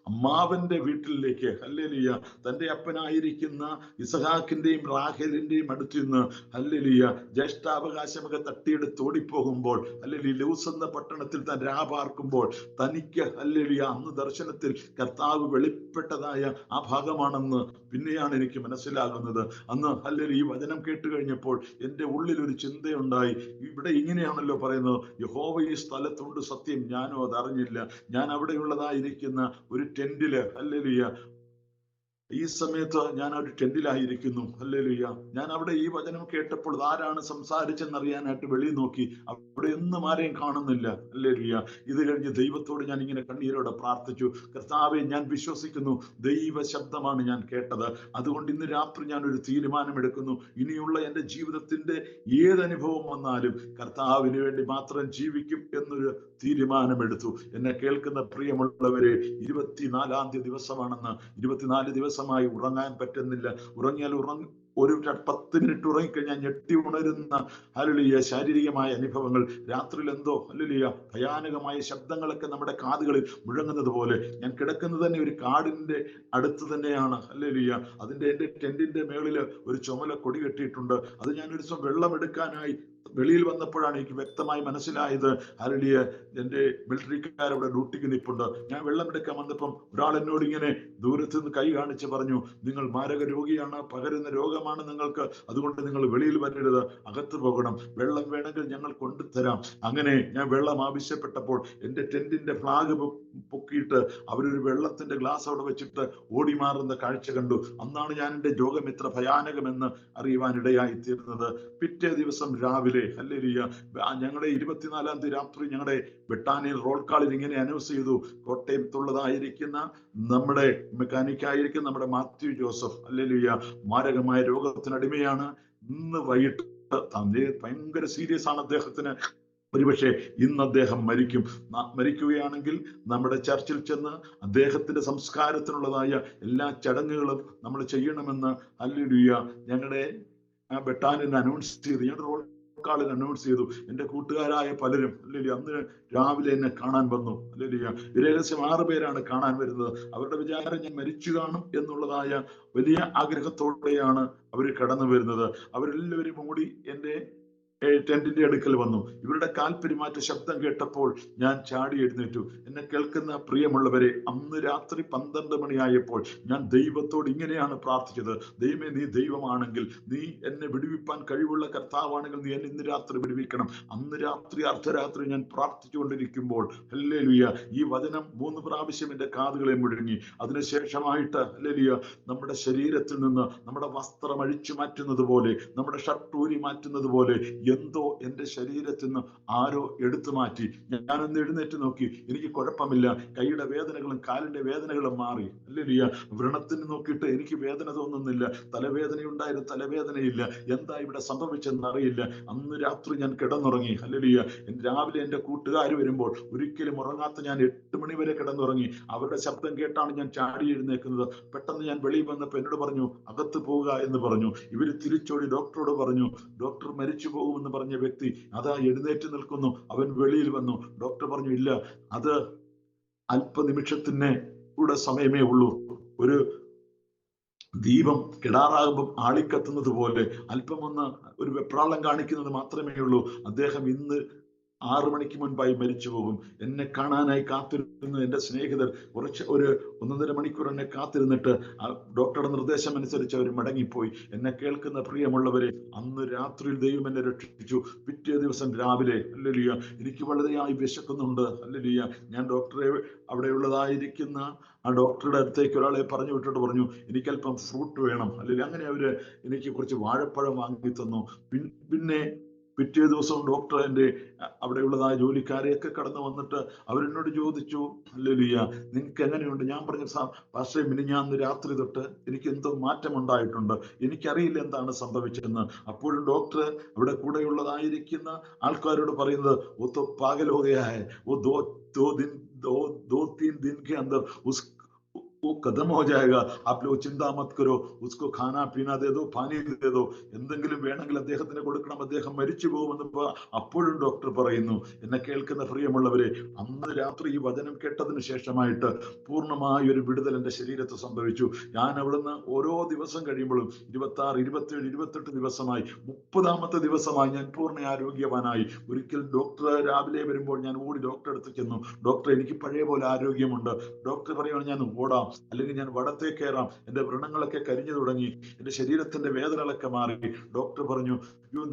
അമ്മാവന്റെ വീട്ടിലേക്ക്, ഹല്ലേലൂയ, തന്റെ അപ്പനായിരിക്കുന്ന ഇസഹാക്കിന്റെയും റാഹേലിന്റെയും അടുത്ത് നിന്ന്, ഹല്ലേലൂയ, ജ്യേഷ്ഠാവകാശമൊക്കെ തട്ടിയെടുത്ത് ഓടിപ്പോകുമ്പോൾ, ഹല്ലേലൂയ, ലൂസ് എന്ന പട്ടണത്തിൽ താൻ രാപാർക്കുമ്പോൾ തനിക്ക്, ഹല്ലേലൂയ, അന്ന് ദർശനത്തിൽ കർത്താവ് വെളിപ്പെട്ടതായ ആ ഭാഗമാണെന്ന് പിന്നെയാണ് എനിക്ക് മനസ്സിലാകുന്നത്. അന്ന്, ഹല്ലേലൂയ, ഈ വചനം കേട്ട് കഴിഞ്ഞപ്പോൾ എൻ്റെ ഉള്ളിൽ ഒരു ചിന്തയുണ്ടായി. ഇവിടെ ഇങ്ങനെയാണല്ലോ പറയുന്നത്: യഹോവ ഈ സ്ഥലത്തുണ്ട്, സത്യം, ഞാനോ അതറിഞ്ഞില്ല. ഞാൻ അവിടെയുള്ളതായിരിക്കുന്ന ഒരു ടെന്റില്, ഹല്ലേലൂയ, ഈ സമയത്ത് ഞാൻ ഒരു ടെന്റിലായിരിക്കുന്നു. ഹല്ലേലൂയ. ഞാൻ അവിടെ ഈ വചനം കേട്ടപ്പോൾ ആരാണ് സംസാരിച്ചെന്നറിയാനായിട്ട് വെളിയിൽ നോക്കി. അവിടെ ഒന്നും ആരെയും കാണുന്നില്ല. ഹല്ലേലൂയ. ഇത് കഴിഞ്ഞ് ദൈവത്തോട് ഞാൻ ഇങ്ങനെ കണ്ണീരോടെ പ്രാർത്ഥിച്ചു. കർത്താവെ, ഞാൻ വിശ്വസിക്കുന്നു ദൈവ ശബ്ദമാണ് ഞാൻ കേട്ടത്. അതുകൊണ്ട് ഇന്ന് രാത്രി ഞാൻ ഒരു തീരുമാനമെടുക്കുന്നു. ഇനിയുള്ള എൻ്റെ ജീവിതത്തിന്റെ ഏതനുഭവം വന്നാലും കർത്താവിന് വേണ്ടി മാത്രം ജീവിക്കും എന്നൊരു തീരുമാനമെടുത്തു. എന്നെ കേൾക്കുന്ന പ്രിയമുള്ളവരെ, 24 ദിവസമാണെന്ന്. 24 ദിവസമായി ഉറങ്ങാൻ പറ്റുന്നില്ല. ഉറങ്ങിയാൽ ഒരു 10 മിനിറ്റ് ഉറങ്ങിക്കഴിഞ്ഞാൽ ഞെട്ടി ഉണരുന്ന ഹല്ലേലൂയ ശാരീരികമായ അനുഭവങ്ങൾ. രാത്രിയിൽ എന്തോ ഹല്ലേലൂയ ഭയാനകമായ ശബ്ദങ്ങളൊക്കെ നമ്മുടെ കാതുകളിൽ മുഴങ്ങുന്നത് പോലെ. ഞാൻ കിടക്കുന്നത് തന്നെ ഒരു കാടിന്റെ അടുത്ത് തന്നെയാണ്. ഹല്ലേലൂയ. എൻ്റെ ടെന്റിന്റെ മേളിൽ ഒരു ചുമല കൊടി കെട്ടിയിട്ടുണ്ട്. അത് ഞാൻ ഒരു ദിവസം വെള്ളം എടുക്കാനായി വെളിയിൽ വന്നപ്പോഴാണ് എനിക്ക് വ്യക്തമായി മനസ്സിലായത്. ഹല്ലേലൂയ, എൻ്റെ മിലിറ്ററിക്കാരവിടെ ഡ്യൂട്ടിക്ക് നിൽപ്പുണ്ട്. ഞാൻ വെള്ളം എടുക്കാൻ വന്നപ്പം ഒരാൾ എന്നോട് ഇങ്ങനെ ദൂരത്ത് നിന്ന് കൈ കാണിച്ച് പറഞ്ഞു, നിങ്ങൾ മാരക രോഗിയാണ്, പകരുന്ന രോഗമാണ് നിങ്ങൾക്ക്, അതുകൊണ്ട് നിങ്ങൾ വെളിയിൽ വരരുത്, അകത്ത് പോകണം, വെള്ളം വേണമെങ്കിൽ ഞങ്ങൾ കൊണ്ടുതരാം. അങ്ങനെ ഞാൻ വെള്ളം ആവശ്യപ്പെട്ടപ്പോൾ എൻ്റെ ടെന്റിന്റെ ഫ്ലാഗ് പൊക്കിയിട്ട് അവരൊരു വെള്ളത്തിന്റെ ഗ്ലാസ് അവിടെ വെച്ചിട്ട് ഓടി മാറുന്ന കാഴ്ച കണ്ടു. അന്നാണ് ഞാൻ എൻ്റെ രോഗം എത്ര ഭയാനകമെന്ന് അറിയുവാനിടയായി തീർന്നത്. പിറ്റേ ദിവസം രാവിലെ ഹല്ലേലൂയ, ഞങ്ങളുടെ 24-ാം തീയതി രാത്രി ഞങ്ങളുടെ വെട്ടാനിയിൽ റോൾ കാളിൽ ഇങ്ങനെ അനൗൺസ് ചെയ്തു, കോട്ടയത്തുള്ളതായിരിക്കുന്ന നമ്മുടെ മെക്കാനിക്കായിരിക്കും നമ്മുടെ മാത്യു ജോസഫ് ഹല്ലേലൂയ മാരകമായ രോഗത്തിനടിമയാണ്. ഇന്ന് വൈകിട്ട് ഭയങ്കര സീരിയസ് ആണ് അദ്ദേഹത്തിന്. ഒരുപക്ഷെ ഇന്ന് അദ്ദേഹം മരിക്കുകയാണെങ്കിൽ നമ്മുടെ ചർച്ചിൽ ചെന്ന് അദ്ദേഹത്തിന്റെ സംസ്കാരത്തിനുള്ളതായ എല്ലാ ചടങ്ങുകളും നമ്മൾ ചെയ്യണമെന്ന് ഹല്ലേലൂയ ഞങ്ങളുടെ ബെട്ടാനിൽ അനൗൺസ് ചെയ്തു. ഞങ്ങളുടെ റോൾ കാളിൽ അനൗൺസ് ചെയ്തു. എൻ്റെ കൂട്ടുകാരായ പലരും ഹല്ലേലൂയ അന്ന് രാവിലെ എന്നെ കാണാൻ വന്നു. ഹല്ലേലൂയ. ഏകദേശം 6 പേരാണ് കാണാൻ വരുന്നത്. അവരുടെ വിചാരം ഞാൻ മരിച്ചു കാണും എന്നുള്ളതായ വലിയ ആഗ്രഹത്തോടെയാണ് അവർ കടന്നു വരുന്നത്. അവരെല്ലാവരും ഓടി എൻ്റെ ടെന്റിന്റെ അടുക്കൽ വന്നു. ഇവരുടെ കാൽപെരുമാറ്റ ശബ്ദം കേട്ടപ്പോൾ ഞാൻ ചാടി എഴുന്നേറ്റു. എന്നെ കേൾക്കുന്ന പ്രിയമുള്ളവരെ, അന്ന് രാത്രി 12 മണിയായപ്പോൾ ഞാൻ ദൈവത്തോട് ഇങ്ങനെയാണ് പ്രാർത്ഥിച്ചത്. ദൈവമേ, നീ ദൈവമാണെങ്കിൽ, നീ എന്നെ വിടുവിപ്പാൻ കഴിവുള്ള കർത്താവാണെങ്കിൽ നീ എന്നെ ഇന്ന് രാത്രി വിടുവിക്കണം. അന്ന് രാത്രി അർദ്ധരാത്രി ഞാൻ പ്രാർത്ഥിച്ചുകൊണ്ടിരിക്കുമ്പോൾ ഹല്ലേലൂയ ഈ വചനം 3 പ്രാവശ്യം എൻ്റെ കാതുകളെ മുഴങ്ങി. അതിനുശേഷമായിട്ട് ഹല്ലേലൂയ നമ്മുടെ ശരീരത്തിൽ നിന്ന് നമ്മുടെ വസ്ത്രം അഴിച്ചു മാറ്റുന്നത് പോലെ, നമ്മുടെ ഷർട്ട് ഊരി മാറ്റുന്നത് പോലെ എന്തോ എൻ്റെ ശരീരത്തിൽ നിന്ന് ആരോ എടുത്തു മാറ്റി. ഞാനൊന്ന് എഴുന്നേറ്റ് നോക്കി. എനിക്ക് കുഴപ്പമില്ല. കൈയുടെ വേദനകളും കാലിന്റെ വേദനകളും മാറി. ഹല്ലേലൂയ. വ്രണത്തിന് നോക്കിയിട്ട് എനിക്ക് വേദന തോന്നുന്നില്ല. തലവേദനയുണ്ടായിരുന്നു, തലവേദനയില്ല. എന്താ ഇവിടെ സംഭവിച്ചെന്ന് അറിയില്ല. അന്ന് രാത്രി ഞാൻ കിടന്നുറങ്ങി. ഹല്ലേലൂയ. രാവിലെ എൻ്റെ കൂട്ടുകാർ വരുമ്പോൾ ഒരിക്കലും ഉറങ്ങാത്ത ഞാൻ 8 മണി വരെ കിടന്നുറങ്ങി. അവരുടെ ശബ്ദം കേട്ടാണ് ഞാൻ ചാടി എഴുന്നേക്കുന്നത്. പെട്ടെന്ന് ഞാൻ വെളിയിൽ വന്നപ്പോൾ എന്നോട് പറഞ്ഞു, അകത്ത് പോവുക എന്ന് പറഞ്ഞു. ഇവർ തിരിച്ചോടി ഡോക്ടറോട് പറഞ്ഞു. ഡോക്ടർ മരിച്ചു പോകുമെന്ന് പറഞ്ഞ വ്യക്തി അതാ എഴുന്നേറ്റ് നിൽക്കുന്നു. അവൻ വെളിയിൽ വന്നു. ഡോക്ടർ പറഞ്ഞു, ഇല്ല, അത് അല്പനിമിഷത്തിന് കൂടെ സമയമേ ഉള്ളൂ. ഒരു ദീപം കിടാറാകുമ്പം ആളിക്കത്തുന്നത് പോലെ അല്പം ഒന്ന് ഒരു വെപ്രാളം കാണിക്കുന്നത് മാത്രമേ ഉള്ളൂ. അദ്ദേഹം ഇന്ന് 6 മണിക്ക് മുൻപായി മരിച്ചു പോകും. എന്നെ കാണാനായി കാത്തിരുന്ന എൻ്റെ സ്നേഹിതർ ഒരു 1.5 മണിക്കൂർ എന്നെ കാത്തിരുന്നിട്ട് ഡോക്ടറുടെ നിർദ്ദേശം അനുസരിച്ച് അവർ മടങ്ങിപ്പോയി. എന്നെ കേൾക്കുന്ന പ്രിയമുള്ളവരെ, അന്ന് രാത്രിയിൽ ദൈവം എന്നെ രക്ഷിച്ചു. പിറ്റേ ദിവസം രാവിലെ ഹല്ലേലൂയ എനിക്ക് വളരെയായി വിശക്കുന്നുണ്ട്. ഹല്ലേലൂയ ഞാൻ ഡോക്ടറെ അവിടെയുള്ളതായിരിക്കുന്ന ആ ഡോക്ടറുടെ അടുത്തേക്ക് ഒരാളെ പറഞ്ഞു വിട്ടിട്ട് പറഞ്ഞു, എനിക്കല്പം ഫ്രൂട്ട് വേണം. അല്ലെങ്കിൽ അങ്ങനെ അവര് എനിക്ക് കുറച്ച് വാഴപ്പഴം വാങ്ങി തന്നു. പിന്നെ പിറ്റേ ദിവസം ഡോക്ടർ എൻ്റെ അവിടെയുള്ളതായ ജോലിക്കാരെയൊക്കെ കടന്നു വന്നിട്ട് അവരെന്നോട് ചോദിച്ചു, ഹല്ലേലൂയ നിങ്ങൾക്ക് എങ്ങനെയുണ്ട്? ഞാൻ പറഞ്ഞു, പാസ്റ്ററെ, മിനിഞ്ഞാന്ന് രാത്രി തൊട്ട് എനിക്ക് എന്തോ മാറ്റമുണ്ടായിട്ടുണ്ട്. എനിക്കറിയില്ല എന്താണ് സംഭവിച്ചതെന്ന്. അപ്പോഴും ഡോക്ടർ അവിടെ കൂടെയുള്ളതായിരിക്കുന്ന ആൾക്കാരോട് പറയുന്നത്, "वो तो पागल हो गया है, वो दो तीन दिन के अंदर वो खत्म हो जाएगा, आप लोग चिंता मत करो, उसको खाना पीना दे दो, पानी दे दो, എന്തെങ്കിലും വേണമെങ്കിൽ അദ്ദേഹത്തിന് കൊടുക്കണം, അദ്ദേഹം മരിച്ചു പോകുമെന്ന് അപ്പോഴും ഡോക്ടർ പറയുന്നു." എന്നെ കേൾക്കുന്ന പ്രിയമുള്ളവരെ, അന്ന് രാത്രി ഈ വചനം കേട്ടതിന് ശേഷമായിട്ട് പൂർണ്ണമായ ഒരു വിടുതൽ എൻ്റെ ശരീരത്തിൽ സംഭവിച്ചു. ഞാൻ അവിടുന്ന് ഓരോ ദിവസം കഴിയുമ്പോഴും 26, 27, 28 ദിവസമായി 30ാമത്തെ ദിവസമായി ഞാൻ പൂർണ്ണ ആരോഗ്യവാനായി. ഒരിക്കൽ ഡോക്ടർ രാവിലെ വരുമ്പോൾ ഞാൻ ഓടി ഡോക്ടറെ അടുത്ത് ചെന്നു. ഡോക്ടർ, എനിക്ക് പഴയ പോലെ ആരോഗ്യമുണ്ട്. ഡോക്ടർ പറയുകയാണ്, ഞാൻ ഓടാം, അല്ലെങ്കിൽ ഞാൻ വടത്തേ കയറാം. എൻ്റെ വ്രണങ്ങളൊക്കെ കരിഞ്ഞു തുടങ്ങി, എൻ്റെ ശരീരത്തിന്റെ വേദനകളൊക്കെ മാറി. ഡോക്ടർ പറഞ്ഞു,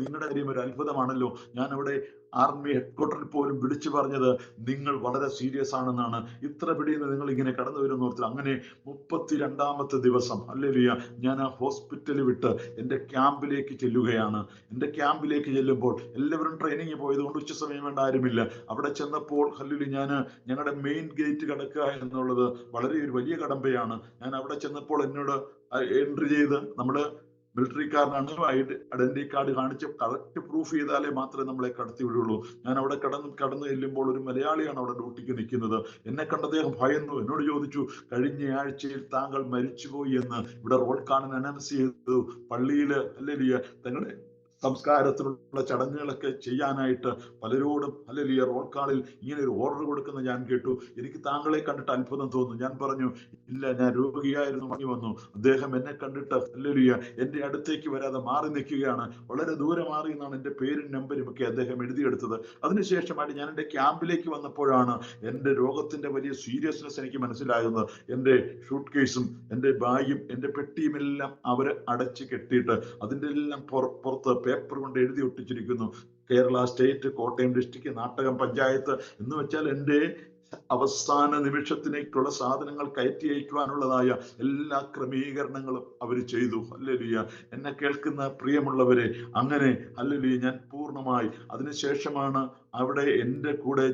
നിങ്ങളുടെ കാര്യം ഒരു അത്ഭുതമാണല്ലോ. ഞാൻ അവിടെ ആർമി ഹെഡ്ക്വാർട്ടറിൽ പോലും വിളിച്ചു പറഞ്ഞത് നിങ്ങൾ വളരെ സീരിയസ് ആണെന്നാണ്. ഇത്ര പിടിയിൽ നിങ്ങൾ ഇങ്ങനെ കടന്നു വരുന്ന ഓർത്തിൽ. അങ്ങനെ 32ാമത്തെ ദിവസം ഹല്ലേലൂയ ഞാൻ ആ ഹോസ്പിറ്റലിൽ വിട്ട് എൻ്റെ ക്യാമ്പിലേക്ക് ചെല്ലുകയാണ്. എൻ്റെ ക്യാമ്പിലേക്ക് ചെല്ലുമ്പോൾ എല്ലാവരും ട്രെയിനിങ് പോയതുകൊണ്ട് ഉച്ച സമയം വേണ്ട ആരുമില്ല. അവിടെ ചെന്നപ്പോൾ ഹല്ലേലൂയ ഞങ്ങളുടെ മെയിൻ ഗേറ്റ് കടക്കുക എന്നുള്ളത് വളരെ ഒരു വലിയ കടമ്പയാണ്. ഞാൻ അവിടെ ചെന്നപ്പോൾ എന്നോട് എൻട്രി ചെയ്ത് നമ്മള് മിലിറ്ററിക്കാരനാണ്, ഐഡന്റിറ്റി കാർഡ് കാണിച്ച് കറക്റ്റ് പ്രൂഫ് ചെയ്താലേ മാത്രമേ നമ്മളെ കടത്തി വിടുള്ളൂ. ഞാൻ അവിടെ കടന്നു ചെല്ലുമ്പോൾ ഒരു മലയാളിയാണ് അവിടെ ഡ്യൂട്ടിക്ക് നിൽക്കുന്നത്. എന്നെ കണ്ട അദ്ദേഹം ഭയന്നു. എന്നോട് ചോദിച്ചു, കഴിഞ്ഞ ആഴ്ചയിൽ താങ്കൾ മരിച്ചുപോയി എന്ന് ഇവിടെ റോഡ് കാണാൻ അനൗൺസ് ചെയ്തു. പള്ളിയിൽ ഹല്ലേലൂയ തങ്ങളുടെ സംസ്കാരത്തിനുള്ള ചടങ്ങുകളൊക്കെ ചെയ്യാനായിട്ട് പലരോടും ഹല്ലേലൂയ റോൾ കാളിൽ ഇങ്ങനെ ഒരു ഓർഡർ കൊടുക്കുന്ന ഞാൻ കേട്ടു. എനിക്ക് താങ്കളെ കണ്ടിട്ട് അത്ഭുതം തോന്നുന്നു. ഞാൻ പറഞ്ഞു, ഇല്ല, ഞാൻ രോഗിയായിരുന്നു, മടങ്ങി വന്നു. അദ്ദേഹം എന്നെ കണ്ടിട്ട് ഹല്ലേലൂയ എൻ്റെ അടുത്തേക്ക് വരാതെ മാറി നിൽക്കുകയാണ്. വളരെ ദൂരെ മാറി എന്നാണ് എൻ്റെ പേരും നമ്പരും ഒക്കെ അദ്ദേഹം എഴുതിയെടുത്തത്. അതിനുശേഷമായിട്ട് ഞാൻ എൻ്റെ ക്യാമ്പിലേക്ക് വന്നപ്പോഴാണ് എൻ്റെ രോഗത്തിന്റെ വലിയ സീരിയസ്നെസ് എനിക്ക് മനസ്സിലാകുന്നത്. എൻ്റെ ഷൂട്ട് കേസും എൻ്റെ ബാഗും എൻ്റെ പെട്ടിയും എല്ലാം അവര് അടച്ചു കെട്ടിയിട്ട് അതിൻ്റെ എല്ലാം പുറത്ത് പേപ്പർ കൊണ്ട് എഴുതി ഒട്ടിച്ചിരിക്കുന്നു. കേരള സ്റ്റേറ്റ്, കോട്ടയം ഡിസ്ട്രിക്ട്, നാട്ടകം പഞ്ചായത്ത് എന്ന് വെച്ചാൽ എൻ്റെ അവസാന നിമിഷത്തിലേക്കുള്ള സാധനങ്ങൾ കയറ്റി അയക്കുവാനുള്ളതായ എല്ലാ ക്രമീകരണങ്ങളും അവർ ചെയ്തു. ഹല്ലേലൂയ. എന്നെ കേൾക്കുന്ന പ്രിയമുള്ളവരെ, അങ്ങനെ ഹല്ലേലൂയ ഞാൻ പൂർണ്ണമായി അതിനുശേഷമാണ് അവിടെ എൻ്റെ കൂടെ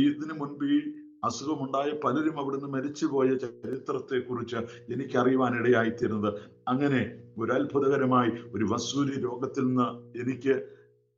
ഇതിനു മുൻപ് ഈ അസുഖമുണ്ടായ പലരും അവിടുന്ന് മരിച്ചുപോയ ചരിത്രത്തെ കുറിച്ച് എനിക്ക് അറിയുവാനിടയായിത്തീരുന്നത്. അങ്ങനെ ഒരു അത്ഭുതകരമായി ഒരു വസൂരി രോഗത്തിൽ നിന്ന് എനിക്ക്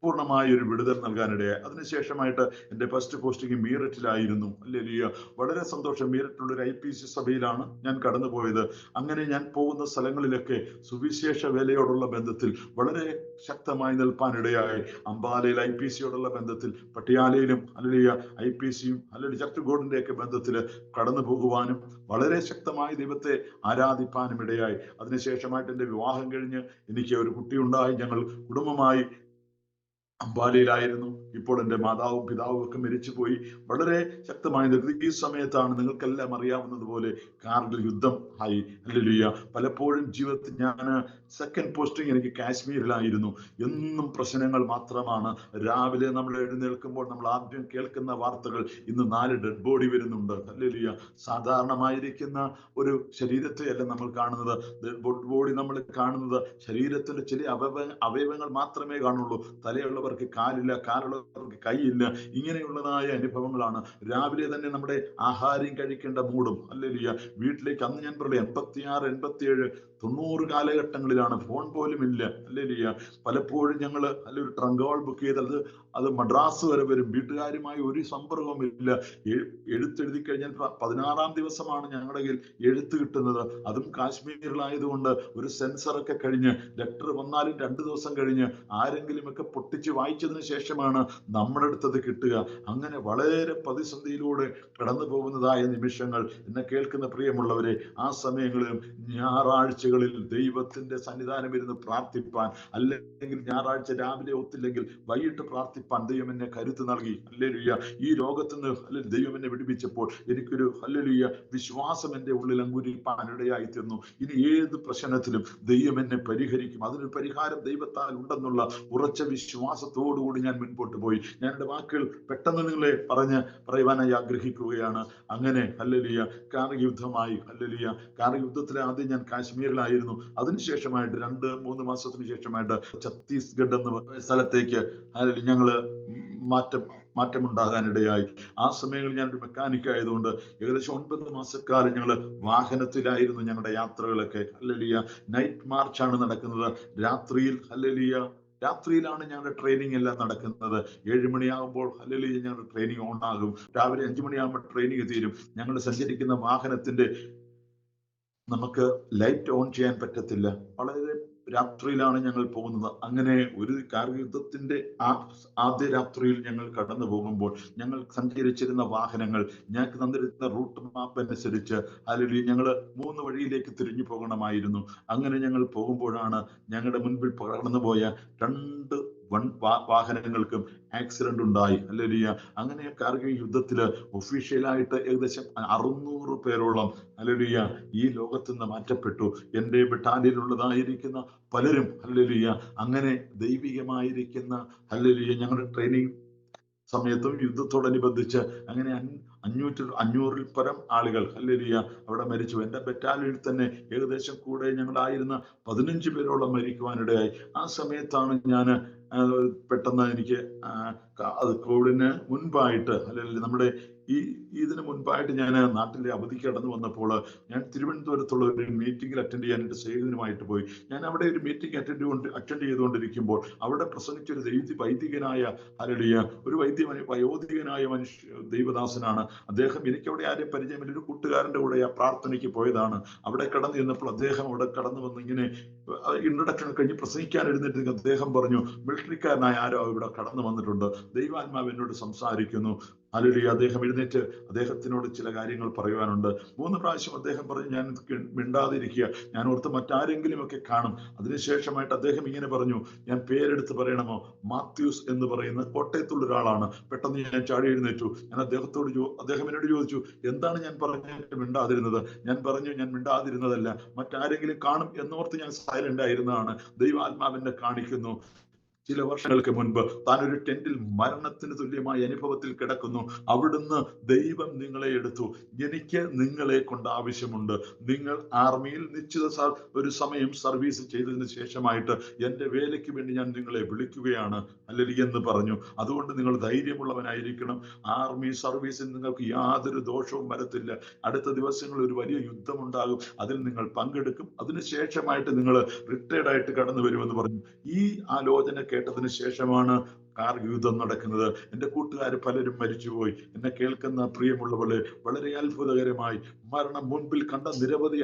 പൂർണ്ണമായ ഒരു വിടുതൽ നൽകാനിടയായി. അതിനുശേഷമായിട്ട് എൻ്റെ ഫസ്റ്റ് പോസ്റ്റിംഗ് മീററ്റിലായിരുന്നു. ഹല്ലേലൂയ. വളരെ സന്തോഷം. മീററ്റിലുള്ള ഒരു IPC സഭയിലാണ് ഞാൻ കടന്നുപോയത്. അങ്ങനെ ഞാൻ പോകുന്ന സ്ഥലങ്ങളിലൊക്കെ സുവിശേഷ വേലയോടുള്ള ബന്ധത്തിൽ വളരെ ശക്തമായി നിൽപ്പാനിടയായി. അംബാലയിൽ IPCയോടുള്ള ബന്ധത്തിൽ, പട്ടിയാലയിലും ഹല്ലേലൂയ IPCയും ഹല്ലേലൂയ ചർച്ച് ഗോഡിന്റെ ഒക്കെ ബന്ധത്തിൽ കടന്നു പോകുവാനും വളരെ ശക്തമായി ദൈവത്തെ ആരാധിപ്പാനും ഇടയായി. അതിനുശേഷമായിട്ട് എൻ്റെ വിവാഹം കഴിഞ്ഞ് എനിക്ക് ഒരു കുട്ടിയുണ്ടായി. ഞങ്ങൾ കുടുംബമായി അംബാലയിലായിരുന്നു. ഇപ്പോൾ എൻ്റെ മാതാവും പിതാവും ഒക്കെ മരിച്ചുപോയി. വളരെ ശക്തമായ ഈ സമയത്താണ് നിങ്ങൾക്കെല്ലാം അറിയാവുന്നതുപോലെ കാർഗിൽ യുദ്ധം ആയി. ഹല്ലേലൂയ. പലപ്പോഴും ജീവിതത്തിൽ ഞാൻ സെക്കൻഡ് പോസ്റ്റിംഗ് എനിക്ക് കാശ്മീരിലായിരുന്നു. എന്നും പ്രശ്നങ്ങൾ മാത്രമാണ്. രാവിലെ നമ്മൾ എഴുന്നേൽക്കുമ്പോൾ നമ്മൾ ആദ്യം കേൾക്കുന്ന വാർത്തകൾ, ഇന്ന് 4 ഡെഡ് ബോഡി വരുന്നുണ്ട്. ഹല്ലേലൂയ. സാധാരണമായിരിക്കുന്ന ഒരു ശരീരത്തെ അല്ല നമ്മൾ കാണുന്നത്. ഡെഡ് ബോഡി നമ്മൾ കാണുന്നത് ശരീരത്തിന്റെ ചില അവയവങ്ങൾ മാത്രമേ കാണുള്ളൂ. തലയുള്ളവർക്ക് കാലില്ല, കാലുള്ളവർക്ക് കൈയില്ല. ഇങ്ങനെയുള്ളതായ അനുഭവങ്ങളാണ്. രാവിലെ തന്നെ നമ്മുടെ ആഹാരം കഴിക്കേണ്ട മൂടും. ഹല്ലേലൂയ. വീട്ടിലേക്ക് അന്ന് ഞാൻ പറയാം 86, 87, 90 കാലഘട്ടങ്ങളിലാണ്. ഫോൺ പോലും ഇല്ല. ഹല്ലേലൂയ. പലപ്പോഴും ഞങ്ങൾ ഒരു ട്രങ്ക് കോൾ ബുക്ക് ചെയ്തത് അത് മദ്രാസ് വരെ വരും. വീട്ടുകാരുമായി ഒരു സമ്പർക്കവും ഇല്ല. എഴുത്തെഴുതി കഴിഞ്ഞാൽ 16ാം ദിവസമാണ് ഞങ്ങളുടെ കയ്യിൽ എഴുത്ത് കിട്ടുന്നത്. അതും കാശ്മീരിലായതുകൊണ്ട് ഒരു സെൻസറൊക്കെ കഴിഞ്ഞ് ലെറ്റർ വന്നാലും 2 ദിവസം കഴിഞ്ഞ് ആരെങ്കിലും ഒക്കെ പൊട്ടിച്ച് വായിച്ചതിന് ശേഷമാണ് നമ്മുടെ അടുത്തത് കിട്ടുക. അങ്ങനെ വളരെ പ്രതിസന്ധിയിലൂടെ കടന്നു പോകുന്നതായ നിമിഷങ്ങൾ. എന്നെ കേൾക്കുന്ന പ്രിയമുള്ളവരെ, ആ സമയങ്ങളിലും ഞായറാഴ്ചകളിൽ ദൈവത്തിന്റെ സന്നിധാനം ഇരുന്ന് പ്രാർത്ഥിപ്പാൻ, അല്ലെങ്കിൽ ഞായറാഴ്ച രാവിലെ ഒത്തില്ലെങ്കിൽ വൈകിട്ട് പ്രാർത്ഥിപ്പാൻ ദൈവം എന്നെ കരുത്ത് നൽകി. ഹല്ലേലൂയ. ഈ ലോകത്ത് നിന്ന് ദൈവം എന്നെ വിടുവിച്ചപ്പോൾ എനിക്കൊരു ഹല്ലേലൂയ വിശ്വാസം എൻ്റെ ഉള്ളിൽ അങ്കുരിപ്പാൻ ഇടയായി തീർന്നു. ഇനി ഏത് പ്രശ്നത്തിലും ദൈവം എന്നെ പരിഹരിക്കും, അതിനൊരു പരിഹാരം ദൈവത്താൽ ഉണ്ടെന്നുള്ള ഉറച്ച വിശ്വാസത്തോടുകൂടി ഞാൻ മുൻപോട്ട് പോയി. ഞാൻ എൻ്റെ വാക്കുകൾ പെട്ടെന്ന് നിങ്ങളെ പറയുവാനായി ആഗ്രഹിക്കുകയാണ്. അങ്ങനെ ഹല്ലേലൂയ കാർഗിൽ യുദ്ധമായി. ഹല്ലേലൂയ. കാർഗിൽ യുദ്ധത്തിൽ ആദ്യം ഞാൻ കാശ്മീരിലായിരുന്നു. അതിനുശേഷമായിട്ട് 2-3 മാസത്തിന് ശേഷമായിട്ട് ഛത്തീസ്ഗഡ് എന്ന സ്ഥലത്തേക്ക് ഞങ്ങള് മാറ്റമുണ്ടാകാനിടയായി. ആ സമയങ്ങളിൽ ഞാനൊരു മെക്കാനിക് ആയതുകൊണ്ട് ഏകദേശം 9 മാസക്കാലം ഞങ്ങൾ വാഹനത്തിലായിരുന്നു ഞങ്ങളുടെ യാത്രകളൊക്കെ. ഹല്ലേലൂയ. നൈറ്റ് മാർച്ചാണ് നടക്കുന്നത്. രാത്രിയിൽ ഹല്ലേലൂയ രാത്രിയിലാണ് ഞങ്ങളുടെ ട്രെയിനിങ് എല്ലാം നടക്കുന്നത്. 7 മണിയാകുമ്പോൾ ഹല്ലേലൂയ ഞങ്ങളുടെ ട്രെയിനിങ് ഓൺ ആകും. രാവിലെ 5 മണിയാകുമ്പോൾ ട്രെയിനിങ് തീരും. ഞങ്ങൾ സഞ്ചരിക്കുന്ന വാഹനത്തിന്റെ നമുക്ക് ലൈറ്റ് ഓൺ ചെയ്യാൻ പറ്റത്തില്ല. വളരെ രാത്രിയിലാണ് ഞങ്ങൾ പോകുന്നത്. അങ്ങനെ ഒരു കാർഗിൽ യുദ്ധത്തിന്റെ ആദ്യ രാത്രിയിൽ ഞങ്ങൾ കടന്നു പോകുമ്പോൾ ഞങ്ങൾ സഞ്ചരിച്ചിരുന്ന വാഹനങ്ങൾ ഞങ്ങൾക്ക് തന്നിരുന്ന റൂട്ട് മാപ്പ് അനുസരിച്ച് അല്ലെങ്കിൽ ഞങ്ങൾ 3 വഴിയിലേക്ക് തിരിഞ്ഞു പോകണമായിരുന്നു. അങ്ങനെ ഞങ്ങൾ പോകുമ്പോഴാണ് ഞങ്ങളുടെ മുൻപിൽ കടന്നുപോയ 2 വാഹനങ്ങൾക്കും ആക്സിഡന്റ് ഉണ്ടായി. ഹല്ലേലൂയ. അങ്ങനെ കാർഗിൽ യുദ്ധത്തില് ഒഫീഷ്യലായിട്ട് ഏകദേശം 600 പേരോളം ഹല്ലേലൂയ ഈ ലോകത്ത് നിന്ന് മാറ്റപ്പെട്ടു. എൻ്റെ ബറ്റാലിയനിലുള്ളതായിരിക്കുന്ന പലരും ഹല്ലേലൂയ അങ്ങനെ ദൈവികമായിരിക്കുന്ന ഹല്ലേലൂയ ഞങ്ങളുടെ ട്രെയിനിങ് സമയത്തും യുദ്ധത്തോടനുബന്ധിച്ച് അങ്ങനെ 500-ൽ പരം ആളുകൾ ഹല്ലേലൂയ അവിടെ മരിച്ചു. എൻ്റെ ബറ്റാലിയനിൽ തന്നെ ഏകദേശം കൂടെ ഞങ്ങളായിരുന്ന 15 പേരോളം മരിക്കുവാനിടയായി. ആ സമയത്താണ് ഞാൻ പെട്ടെന്ന് എനിക്ക് അത് കോവിഡിന് മുൻപായിട്ട് അല്ലെങ്കിൽ നമ്മുടെ ഇതിന് മുൻപായിട്ട് ഞാൻ നാട്ടിലെ അവധിക്ക് കടന്നു വന്നപ്പോൾ ഞാൻ തിരുവനന്തപുരത്തുള്ള ഒരു മീറ്റിംഗിൽ അറ്റൻഡ് ചെയ്യാനായിട്ട് സേവനമായിട്ട് പോയി. ഞാൻ അവിടെ ഒരു മീറ്റിംഗ് അറ്റൻഡ് ചെയ്തുകൊണ്ടിരിക്കുമ്പോൾ അവിടെ പ്രസംഗിച്ച ഒരു വൈദികനായ ഹല്ലേലൂയ ഒരു വയോധികനായ ദൈവദാസനാണ് അദ്ദേഹം. എനിക്കവിടെ ആരെയും പരിചയമില്ല, ഒരു കൂട്ടുകാരൻ്റെ കൂടെ ആ പ്രാർത്ഥനയ്ക്ക് പോയതാണ്. അവിടെ കടന്നു ചെന്നപ്പോൾ അദ്ദേഹം അവിടെ കടന്നു വന്ന് ഇങ്ങനെ ഇൻട്രഡക്ഷൻ കഴിഞ്ഞ് പ്രസംഗിക്കാൻ എഴുന്നേറ്റ് അദ്ദേഹം പറഞ്ഞു, മിലിറ്ററിക്കാരനായ ആരോ ഇവിടെ കടന്നു വന്നിട്ടുണ്ട്, ദൈവാത്മാവ് എന്നോട് സംസാരിക്കുന്നു. ഹല്ലേലൂയ. അദ്ദേഹം എഴുന്നേറ്റ് അദ്ദേഹത്തിനോട് ചില കാര്യങ്ങൾ പറയുവാനുണ്ട്. 3 പ്രാവശ്യം അദ്ദേഹം പറഞ്ഞു ഞാൻ മിണ്ടാതിരിക്കുക, ഞാൻ ഓർത്ത് മറ്റാരെങ്കിലും ഒക്കെ കാണും. അതിനുശേഷമായിട്ട് അദ്ദേഹം ഇങ്ങനെ പറഞ്ഞു, ഞാൻ പേരെടുത്ത് പറയണമോ? മാത്യൂസ് എന്ന് പറയുന്ന കോട്ടയത്തുള്ള ഒരാളാണ്. പെട്ടെന്ന് ഞാൻ ചാടി എഴുന്നേറ്റു. ഞാൻ അദ്ദേഹം എന്നോട് ചോദിച്ചു, എന്താണ് ഞാൻ പറഞ്ഞിട്ട് മിണ്ടാതിരുന്നത്? ഞാൻ പറഞ്ഞു, ഞാൻ മിണ്ടാതിരുന്നതല്ല, മറ്റാരെങ്കിലും കാണും എന്നോർത്ത് ഞാൻ സൈലന്റ് ആയിരുന്നതാണ്. ദൈവാത്മാവിനെ കാണിക്കുന്നു. ചില വർഷങ്ങൾക്ക് മുൻപ് താൻ ഒരു ടെന്റിൽ മരണത്തിന് തുല്യമായ അനുഭവത്തിൽ കിടക്കുന്നു. അവിടുന്ന് ദൈവം നിങ്ങളെ എടുത്തു. എനിക്ക് നിങ്ങളെ കൊണ്ട് ആവശ്യമുണ്ട്. നിങ്ങൾ ആർമിയിൽ നിശ്ചിത ഒരു സമയം സർവീസ് ചെയ്തതിന് ശേഷമായിട്ട് എൻ്റെ വേലയ്ക്ക് വേണ്ടി ഞാൻ നിങ്ങളെ വിളിക്കുകയാണ് ഹല്ലേലൂയ എന്ന് പറഞ്ഞു. അതുകൊണ്ട് നിങ്ങൾ ധൈര്യമുള്ളവനായിരിക്കണം. ആർമി സർവീസിൽ നിങ്ങൾക്ക് യാതൊരു ദോഷവും വരത്തില്ല. അടുത്ത ദിവസങ്ങളിൽ ഒരു വലിയ യുദ്ധമുണ്ടാകും, അതിൽ നിങ്ങൾ പങ്കെടുക്കും. അതിനുശേഷമായിട്ട് നിങ്ങൾ റിട്ടയർഡ് ആയിട്ട് കടന്നു വരുമെന്ന് പറഞ്ഞു. ഈ ആലോചന കേട്ടതിന് ശേഷമാണ് കാർഗിൽ യുദ്ധം നടക്കുന്നത്. എൻ്റെ കൂട്ടുകാർ പലരും മരിച്ചുപോയി. എന്നെ കേൾക്കുന്ന പ്രിയമുള്ളവരെ, വളരെ അത്ഭുതകരമായി മരണം മുൻപിൽ കണ്ട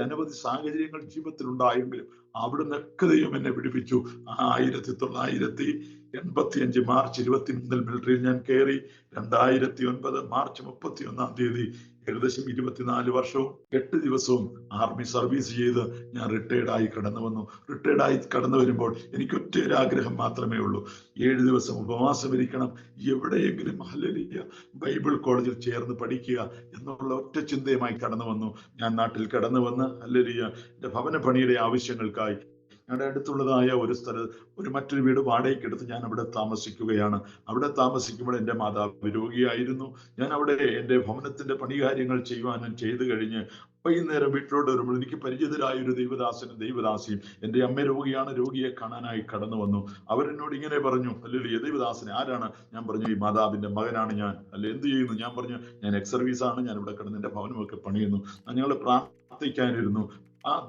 അനവധി സാഹചര്യങ്ങൾ ജീവിതത്തിൽ ഉണ്ടായെങ്കിലും അവിടുന്നൊക്കെ ദൈവം എന്നെ പിടിപ്പിച്ചു. 1985 മാർച്ച് 23 മിലിറ്ററിയിൽ ഞാൻ കയറി. 2009 മാർച്ച് 31 ഏകദേശം 24 വർഷവും 8 ദിവസവും ആർമി സർവീസ് ചെയ്ത് ഞാൻ റിട്ടയർഡായി കടന്നു വന്നു. റിട്ടയർഡായി കടന്നു വരുമ്പോൾ എനിക്ക് ഒറ്റയൊരു ആഗ്രഹം മാത്രമേ ഉള്ളൂ, 7 ദിവസം ഉപവാസം ഇരിക്കണം, എവിടെയെങ്കിലും ഹല്ലേലൂയ ബൈബിൾ കോളേജിൽ ചേർന്ന് പഠിക്കുക എന്നുള്ള ഒറ്റ ചിന്തയുമായി കടന്നു വന്നു. ഞാൻ നാട്ടിൽ കടന്നു വന്ന് ഹല്ലേലൂയ എൻ്റെ ഭവന പണിയുടെ ആവശ്യങ്ങൾക്കായി ഞങ്ങളുടെ അടുത്തുള്ളതായ മറ്റൊരു വീട് വാടകയ്ക്കെടുത്ത് ഞാൻ അവിടെ താമസിക്കുകയാണ്. അവിടെ താമസിക്കുമ്പോൾ എൻ്റെ മാതാവ് രോഗിയായിരുന്നു. ഞാൻ അവിടെ എൻ്റെ ഭവനത്തിന്റെ പണികാര്യങ്ങൾ ചെയ്യുവാനും ചെയ്തു കഴിഞ്ഞ് വൈകുന്നേരം വീട്ടിലോട്ട് വരുമ്പോൾ എനിക്ക് പരിചിതരായ ഒരു ദൈവദാസിയും എൻ്റെ അമ്മ രോഗിയാണ്, രോഗിയെ കാണാനായി കടന്നു വന്നു. അവരെന്നോട് ഇങ്ങനെ പറഞ്ഞു, ഹല്ലേലൂയ ദൈവദാസനെ ആരാണ്? ഞാൻ പറഞ്ഞു, ഈ മാതാവിന്റെ മകനാണ് ഞാൻ. അല്ലെ എന്ത് ചെയ്യുന്നു? ഞാൻ പറഞ്ഞു, ഞാൻ എക്സ് സർവീസ് ആണ്, ഞാൻ ഇവിടെ കിടന്ന് എൻ്റെ ഭവനമൊക്കെ പണിയുന്നു. ഞങ്ങൾ പ്രാർത്ഥിക്കാനിരുന്നു.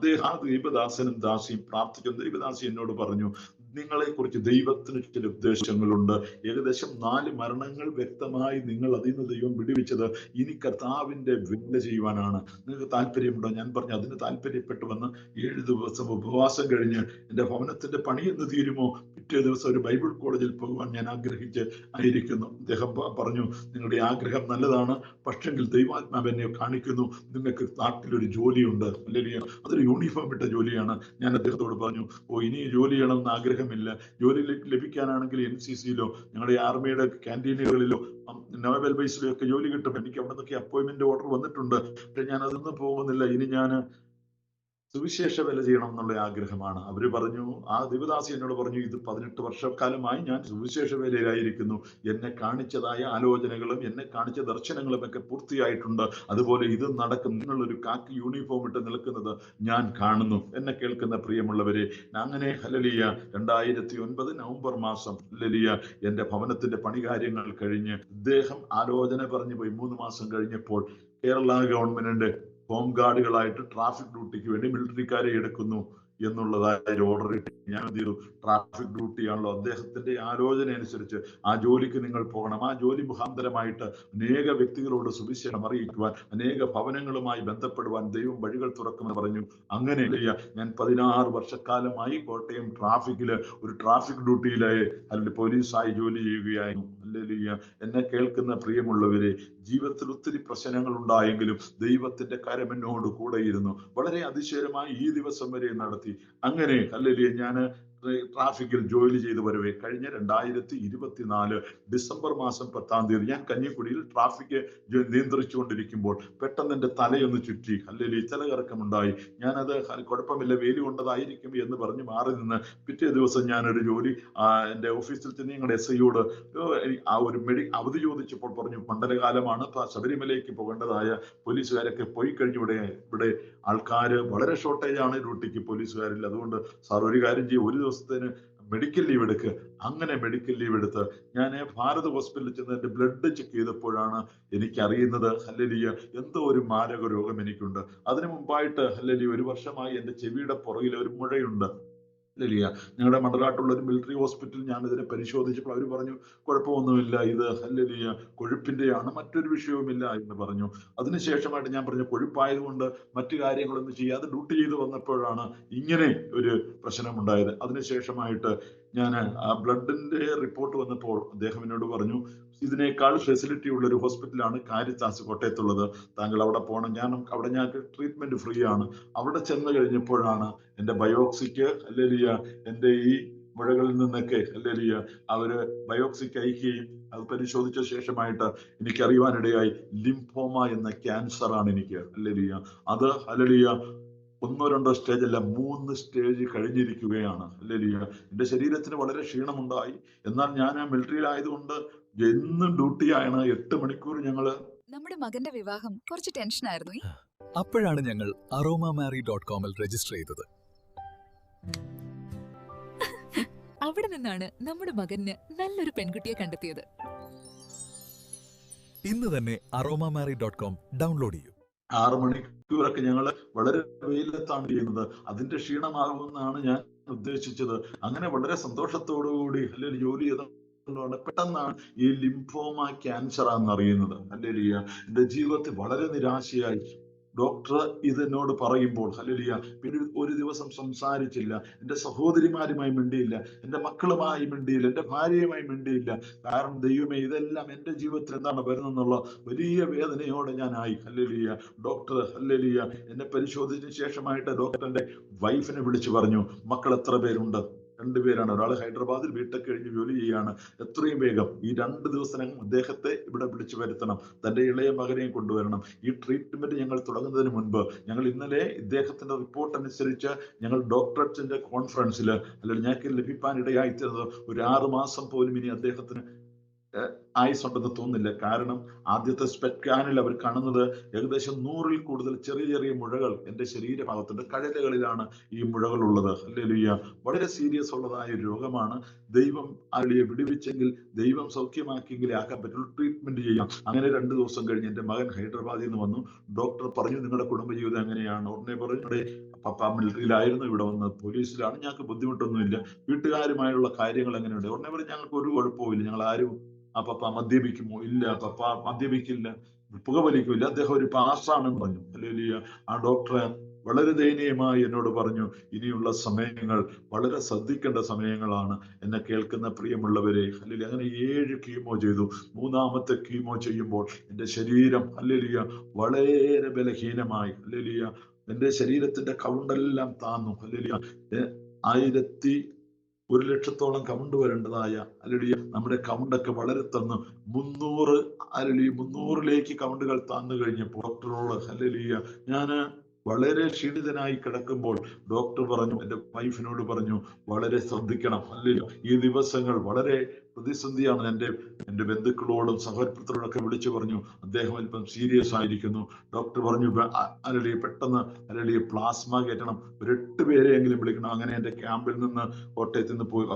ദൈവദാസനും ദാസിയും പ്രാർത്ഥിക്കും. ദൈവദാസി എന്നോട് പറഞ്ഞു, നിങ്ങളെ കുറിച്ച് ദൈവത്തിന് ചില ഉദ്ദേശങ്ങളുണ്ട്. ഏകദേശം 4 മരണങ്ങൾ വ്യക്തമായി നിങ്ങൾ അതിൽ നിന്ന് ദൈവം വിടുവിച്ചത് ഇനി കർത്താവിന്റെ വേല ചെയ്യുവാനാണ്. നിങ്ങൾക്ക് താല്പര്യമുണ്ടോ? ഞാൻ പറഞ്ഞു, അതിന് താല്പര്യപ്പെട്ടു വന്ന് 7 ദിവസം ഉപവാസം കഴിഞ്ഞ് എൻ്റെ ഭവനത്തിന്റെ പണി എന്ന് തീരുമോ പിറ്റേ ദിവസം ഒരു ബൈബിൾ കോളേജിൽ പോകുവാൻ ഞാൻ ആയിരിക്കുന്നു. അദ്ദേഹം പറഞ്ഞു, നിങ്ങളുടെ ആഗ്രഹം നല്ലതാണ്, പക്ഷെങ്കിൽ ദൈവാത്മാവ് എന്നെ കാണിക്കുന്നു, നിങ്ങൾക്ക് നാട്ടിലൊരു ജോലിയുണ്ട്. അല്ലെങ്കിൽ അതൊരു യൂണിഫോം ഇട്ട ജോലിയാണ്. ഞാൻ അദ്ദേഹത്തോട് പറഞ്ഞു, ഇനി ജോലി ചെയ്യണമെന്ന് ആഗ്രഹമില്ല. ജോലി ലഭിക്കാനാണെങ്കിൽ NCCയിലോ ഞങ്ങളുടെ ആർമിയുടെ ക്യാൻറ്റീനുകളിലോ നോബൽ ബേസിലോ ഒക്കെ ജോലി കിട്ടും. എനിക്ക് അവിടെ നിന്നൊക്കെ അപ്പോയിന്റ്മെന്റ് ഓർഡർ വന്നിട്ടുണ്ട്. പക്ഷെ ഞാൻ അതൊന്നും പോകുന്നില്ല. ഇനി ഞാൻ സുവിശേഷ വേല ചെയ്യണം എന്നുള്ള ആഗ്രഹമാണ്. അവര് പറഞ്ഞു, ആ ദൈവദാസി എന്നോട് പറഞ്ഞു, ഇത് 18 വർഷക്കാലമായി ഞാൻ സുവിശേഷ വേലയിലായിരിക്കുന്നു. എന്നെ കാണിച്ചതായ ആലോചനകളും എന്നെ കാണിച്ച ദർശനങ്ങളും ഒക്കെ പൂർത്തിയായിട്ടുണ്ട്. അതുപോലെ ഇത് നടക്കും. നിങ്ങളൊരു കാക്കി യൂണിഫോം ഇട്ട് നിൽക്കുന്നത് ഞാൻ കാണുന്നു. എന്നെ കേൾക്കുന്ന പ്രിയമുള്ളവരെ, അങ്ങനെ ഹല്ലേലൂയ 2009 നവംബർ മാസം ഹല്ലേലൂയ എൻ്റെ ഭവനത്തിന്റെ പണികാര്യങ്ങൾ കഴിഞ്ഞ് ഇദ്ദേഹം ആലോചന പറഞ്ഞു പോയി. 3 മാസം കഴിഞ്ഞപ്പോൾ കേരള ഗവൺമെന്റിന്റെ ഹോം ഗാർഡുകളായിട്ട് ട്രാഫിക് ഡ്യൂട്ടിക്ക് വേണ്ടി മിലിറ്ററിക്കാരെ എടുക്കുന്നു എന്നുള്ളതായ ഒരു ഓർഡർ കിട്ടി. ഞാൻ എന്ത് ചെയ്തു? ട്രാഫിക് ഡ്യൂട്ടിയാണല്ലോ, അദ്ദേഹത്തിന്റെ ആലോചന അനുസരിച്ച് ആ ജോലിക്ക് നിങ്ങൾ പോകണം. ആ ജോലി മുഖാന്തരമായിട്ട് അനേക വ്യക്തികളോട് സുവിശേഷം അറിയിക്കുവാൻ, അനേക ഭവനങ്ങളുമായി ബന്ധപ്പെടുവാൻ ദൈവം വഴികൾ തുറക്കുമെന്ന് പറഞ്ഞു. അങ്ങനെ ഞാൻ 16 വർഷക്കാലമായി കോട്ടയം ട്രാഫിക്കില് ഒരു ട്രാഫിക് ഡ്യൂട്ടിയിലായി അല്ലെങ്കിൽ പോലീസായി ജോലി ചെയ്യുകയായിരുന്നു. ഹല്ലേലൂയ. എന്നെ കേൾക്കുന്ന പ്രിയമുള്ളവരെ, ജീവിതത്തിൽ ഒത്തിരി പ്രശ്നങ്ങൾ ഉണ്ടായെങ്കിലും ദൈവത്തിന്റെ കരം എന്നോട് കൂടെയിരുന്നു. വളരെ അതിശയമായി ഈ ദിവസം വരെ നടത്തി. അങ്ങനെ ഹല്ലേലൂയ ഞാൻ ട്രാഫിക്കിൽ ജോലി ചെയ്ത് വരവേ കഴിഞ്ഞ 2024 ഡിസംബർ മാസം 10-ാം തീയതി ഞാൻ കഞ്ഞിക്കുടിയിൽ ട്രാഫിക് നിയന്ത്രിച്ചുകൊണ്ടിരിക്കുമ്പോൾ പെട്ടെന്ന് എൻ്റെ തലയൊന്ന് ചുറ്റി, അല്ലെങ്കിൽ തലകറക്കമുണ്ടായി. ഞാനത് കുഴപ്പമില്ല, വേലി കൊണ്ടതായിരിക്കും എന്ന് പറഞ്ഞ് മാറി നിന്ന് പിറ്റേ ദിവസം ഞാനൊരു ജോലി എൻ്റെ ഓഫീസിൽ തന്നെ ഞങ്ങളുടെ SIയോട് ആ ഒരു അവധി ചോദിച്ചപ്പോൾ പറഞ്ഞു മണ്ഡലകാലമാണ്, ശബരിമലയ്ക്ക് പോകേണ്ടതായ പോലീസുകാരൊക്കെ പോയി കഴിഞ്ഞു, ഇവിടെ ആൾക്കാർ വളരെ ഷോർട്ടേജ് ആണ് ഡ്യൂട്ടിക്ക്, പോലീസുകാരില്ല. അതുകൊണ്ട് സാർ ഒരു കാര്യം ചെയ്യും, ഒരു ദിവസത്തിന് മെഡിക്കൽ ലീവ് എടുക്കുക. അങ്ങനെ മെഡിക്കൽ ലീവ് എടുത്ത് ഞാൻ ഭാരത് ഹോസ്പിറ്റലിൽ ചെന്ന് എൻ്റെ ബ്ലഡ് ചെക്ക് ചെയ്തപ്പോഴാണ് എനിക്കറിയുന്നത് ഹല്ലേലൂയ എന്തോ ഒരു മാരക രോഗം എനിക്കുണ്ട്. അതിനു മുമ്പായിട്ട് ഹല്ലേലൂയ 1 വർഷമായി എൻ്റെ ചെവിയുടെ പുറകിൽ ഒരു മുഴയുണ്ട്. ഹല്ലേലൂയ. ഞങ്ങളുടെ മണ്ഡലാട്ടുള്ള ഒരു മിലിറ്ററി ഹോസ്പിറ്റൽ ഞാൻ ഇതിനെ പരിശോധിച്ചപ്പോൾ അവർ പറഞ്ഞു കുഴപ്പമൊന്നുമില്ല, ഇത് ഹല്ലേലൂയ കൊഴുപ്പിന്റെയാണ്, മറ്റൊരു വിഷയവുമില്ല എന്ന് പറഞ്ഞു. അതിനുശേഷമായിട്ട് ഞാൻ പറഞ്ഞു കൊഴുപ്പായതുകൊണ്ട് മറ്റു കാര്യങ്ങളൊന്നും ചെയ്യാതെ ഡ്യൂട്ടി ചെയ്ത് വന്നപ്പോഴാണ് ഇങ്ങനെ ഒരു പ്രശ്നമുണ്ടായത്. അതിനുശേഷമായിട്ട് ഞാൻ ആ ബ്ലഡിന്റെ റിപ്പോർട്ട് വന്നപ്പോൾ അദ്ദേഹം എന്നോട് പറഞ്ഞു ഇതിനേക്കാൾ ഫെസിലിറ്റി ഉള്ള ഒരു ഹോസ്പിറ്റലാണ് കാരിത്താസ് കോട്ടയത്തുള്ളത്, താങ്കൾ അവിടെ പോകണം. അവിടെ ഞങ്ങൾക്ക് ട്രീറ്റ്മെന്റ് ഫ്രീ ആണ്. അവിടെ ചെന്ന് കഴിഞ്ഞപ്പോഴാണ് എൻ്റെ ബയോപ്സിക്ക് ഹല്ലേലൂയ എൻ്റെ ഈ മുഴകളിൽ നിന്നൊക്കെ ഹല്ലേലൂയ അവര് ബയോപ്സിക്ക് അയക്കുകയും അത് പരിശോധിച്ച ശേഷമായിട്ട് എനിക്ക് അറിയുവാനിടയായി ലിംഫോമ എന്ന ക്യാൻസർ ആണ് എനിക്ക്. ഹല്ലേലൂയ. അത് ഹല്ലേലൂയ 1-2 സ്റ്റേജ് അല്ല, 3 സ്റ്റേജ് കഴിഞ്ഞിരിക്കുകയാണ്. ഹല്ലേലൂയ. എൻ്റെ ശരീരത്തിന് വളരെ ക്ഷീണമുണ്ടായി. എന്നാൽ ഞാൻ മിലിറ്ററിയിലായതുകൊണ്ട് എന്നും ഡ്യൂട്ടിയാണ്. 8 മണിക്കൂർ ഞങ്ങള്. നമ്മുടെ മകന്റെ വിവാഹം കുറച്ച് ടെൻഷനായിരുന്നു. അപ്പോഴാണ് ഞങ്ങൾ aromamary.comൽ രജിസ്റ്റർ ചെയ്തത്. അവിടെ നിന്നാണ് നമ്മുടെ മകന് നല്ലൊരു പെൺകുട്ടിയെ കണ്ടെത്തിയത്. ഇന്ന് തന്നെ aromamary.com ഡൗൺലോഡ് ചെയ്യൂ. 6 മണിക്കൂറൊക്കെ ഞങ്ങള് വളരെ വെയിലത്താണ് ചെയ്യുന്നത്. അതിന്റെ ക്ഷീണമാകുമെന്നാണ് ഞാൻ ഉദ്ദേശിച്ചത്. അങ്ങനെ വളരെ സന്തോഷത്തോടുകൂടി അല്ലെങ്കിൽ ജോലി ചെയ്തുകൊണ്ടാണ് പെട്ടെന്നാണ് ഈ ലിംഫോമ ക്യാൻസർ ആണെന്ന് അറിയുന്നത്. ഹല്ലേലൂയ. എൻ്റെ ജീവിതത്തിൽ വളരെ നിരാശയായി. ഡോക്ടർ ഇതെന്നോട് പറയുമ്പോൾ ഹല്ലേലൂയ പിന്നെ ഒരു ദിവസം സംസാരിച്ചില്ല, എൻ്റെ സഹോദരിമാരുമായി മിണ്ടിയില്ല, എൻ്റെ മക്കളുമായി മിണ്ടിയില്ല, എൻ്റെ ഭാര്യയുമായി മിണ്ടിയില്ല. കാരണം ദൈവമേ ഇതെല്ലാം എൻ്റെ ജീവിതത്തിൽ എന്താണ് വരുന്നെന്നുള്ള വലിയ വേദനയോടെ ഞാനായി. ഹല്ലേലൂയ. ഡോക്ടർ ഹല്ലേലൂയ എന്നെ പരിശോധിച്ച ശേഷമായിട്ട് ഡോക്ടറിന്റെ വൈഫിനെ വിളിച്ചു പറഞ്ഞു മക്കൾ എത്ര പേരുണ്ട്. 2 പേരാണ്. ഒരാൾ ഹൈദരാബാദിൽ ബിടെക് കഴിഞ്ഞ് ജോലി ചെയ്യാണ്. എത്രയും വേഗം ഈ 2 ദിവസത്തിനകം അദ്ദേഹത്തെ ഇവിടെ വിളിച്ചു വരുത്തണം, തന്റെ ഇളയ മകനെയും കൊണ്ടുവരണം. ഈ ട്രീറ്റ്മെന്റ് ഞങ്ങൾ തുടങ്ങുന്നതിന് മുൻപ് ഞങ്ങൾ ഇന്നലെ ഇദ്ദേഹത്തിന്റെ റിപ്പോർട്ട് അനുസരിച്ച് ഞങ്ങൾ ഡോക്ടറേറ്റിന്റെ കോൺഫറൻസിൽ അല്ലെങ്കിൽ ഞങ്ങൾക്ക് ലഭിക്കാനിടയായിത്തീർന്നത് ഒരു 6 മാസം പോലും ഇനി അദ്ദേഹത്തിന് ആയുസുണ്ടെന്ന് തോന്നുന്നില്ല. കാരണം ആദ്യത്തെ സ്പെക്സ്കാനിൽ അവർ കാണുന്നത് ഏകദേശം 100-ൽ കൂടുതൽ ചെറിയ ചെറിയ മുഴകൾ എൻ്റെ ശരീരഭാഗത്തുണ്ട്, കഴലുകളിലാണ് ഈ മുഴകൾ ഉള്ളത്. ഹല്ലേലൂയ. വളരെ സീരിയസ് ഉള്ളതായ ഒരു രോഗമാണ്. ദൈവം ആളിയെ വിടുവിച്ചെങ്കിൽ, ദൈവം സൗഖ്യമാക്കിയെങ്കിലേ ആക്കാൻ പറ്റുള്ളൂ, ട്രീറ്റ്മെന്റ് ചെയ്യാം. അങ്ങനെ 2 ദിവസം കഴിഞ്ഞ് എൻ്റെ മകൻ ഹൈദരാബാദിൽ നിന്ന് വന്നു. ഡോക്ടർ പറഞ്ഞു നിങ്ങളുടെ കുടുംബജീവിതം എങ്ങനെയാണ്? ഉടനെ പറഞ്ഞു പപ്പ മിലിറ്ററിയിലായിരുന്നു, ഇവിടെ വന്ന് പോലീസിലാണ്, ഞങ്ങൾക്ക് ബുദ്ധിമുട്ടൊന്നുമില്ല, വീട്ടുകാരുമായുള്ള കാര്യങ്ങൾ എങ്ങനെയുണ്ട്? ഉടനെ പറഞ്ഞു ഞങ്ങൾക്ക് ഒരു കുഴപ്പമില്ല, ഞങ്ങൾ ആരും പപ്പ മദ്യപിക്കുമോ? ഇല്ല, പപ്പ മദ്യപിക്കില്ല, പുകവലിക്കില്ല, അദ്ദേഹം ഒരു പാസ്സാണെന്ന് പറഞ്ഞു. ഹല്ലേലൂയ. ആ ഡോക്ടർ വളരെ ദയനീയമായി എന്നോട് പറഞ്ഞു ഇനിയുള്ള സമയങ്ങൾ വളരെ ശ്രദ്ധിക്കേണ്ട സമയങ്ങളാണ്. എന്നെ കേൾക്കുന്ന പ്രിയമുള്ളവരെ, ഹല്ലേലൂയ. അങ്ങനെ 7 കീമോ ചെയ്തു. 3-ാമത്തെ കീമോ ചെയ്യുമ്പോൾ എൻ്റെ ശരീരം ഹല്ലേലൂയ വളരെ ബലഹീനമായി. ഹല്ലേലൂയ. എൻ്റെ ശരീരത്തിന്റെ കൗണ്ടെല്ലാം താന്നു. ഹല്ലേലൂയ. 1 ലക്ഷത്തോളം കൗണ്ട് വരേണ്ടതായ ഹല്ലേലൂയ നമ്മുടെ കൗണ്ടൊക്കെ വളരെ തന്നു. 300 ഹല്ലേലൂയ 300ലേക്ക് കൗണ്ടുകൾ താന്നു കഴിഞ്ഞപ്പോൾ ഡോക്ടറോട് ഹല്ലേലൂയ ഞാൻ വളരെ ക്ഷീണിതനായി കിടക്കുമ്പോൾ ഡോക്ടർ പറഞ്ഞു, എൻ്റെ വൈഫിനോട് പറഞ്ഞു വളരെ ശ്രദ്ധിക്കണം. ഹല്ലേലൂയ. ഈ ദിവസങ്ങൾ വളരെ പ്രതിസന്ധിയാണ്. എൻ്റെ ബന്ധുക്കളോടും സഹോദരങ്ങളോടൊക്കെ വിളിച്ചു പറഞ്ഞു അദ്ദേഹം അല്പം സീരിയസ് ആയിരിക്കുന്നു. ഡോക്ടർ പറഞ്ഞു ഹല്ലേലൂയ പെട്ടെന്ന് ഹല്ലേലൂയ പ്ലാസ്മ കയറ്റണം, ഒരു 8 പേരെയെങ്കിലും വിളിക്കണം. അങ്ങനെ എൻ്റെ ക്യാമ്പിൽ നിന്ന് കോട്ടയത്ത് നിന്ന് പോയി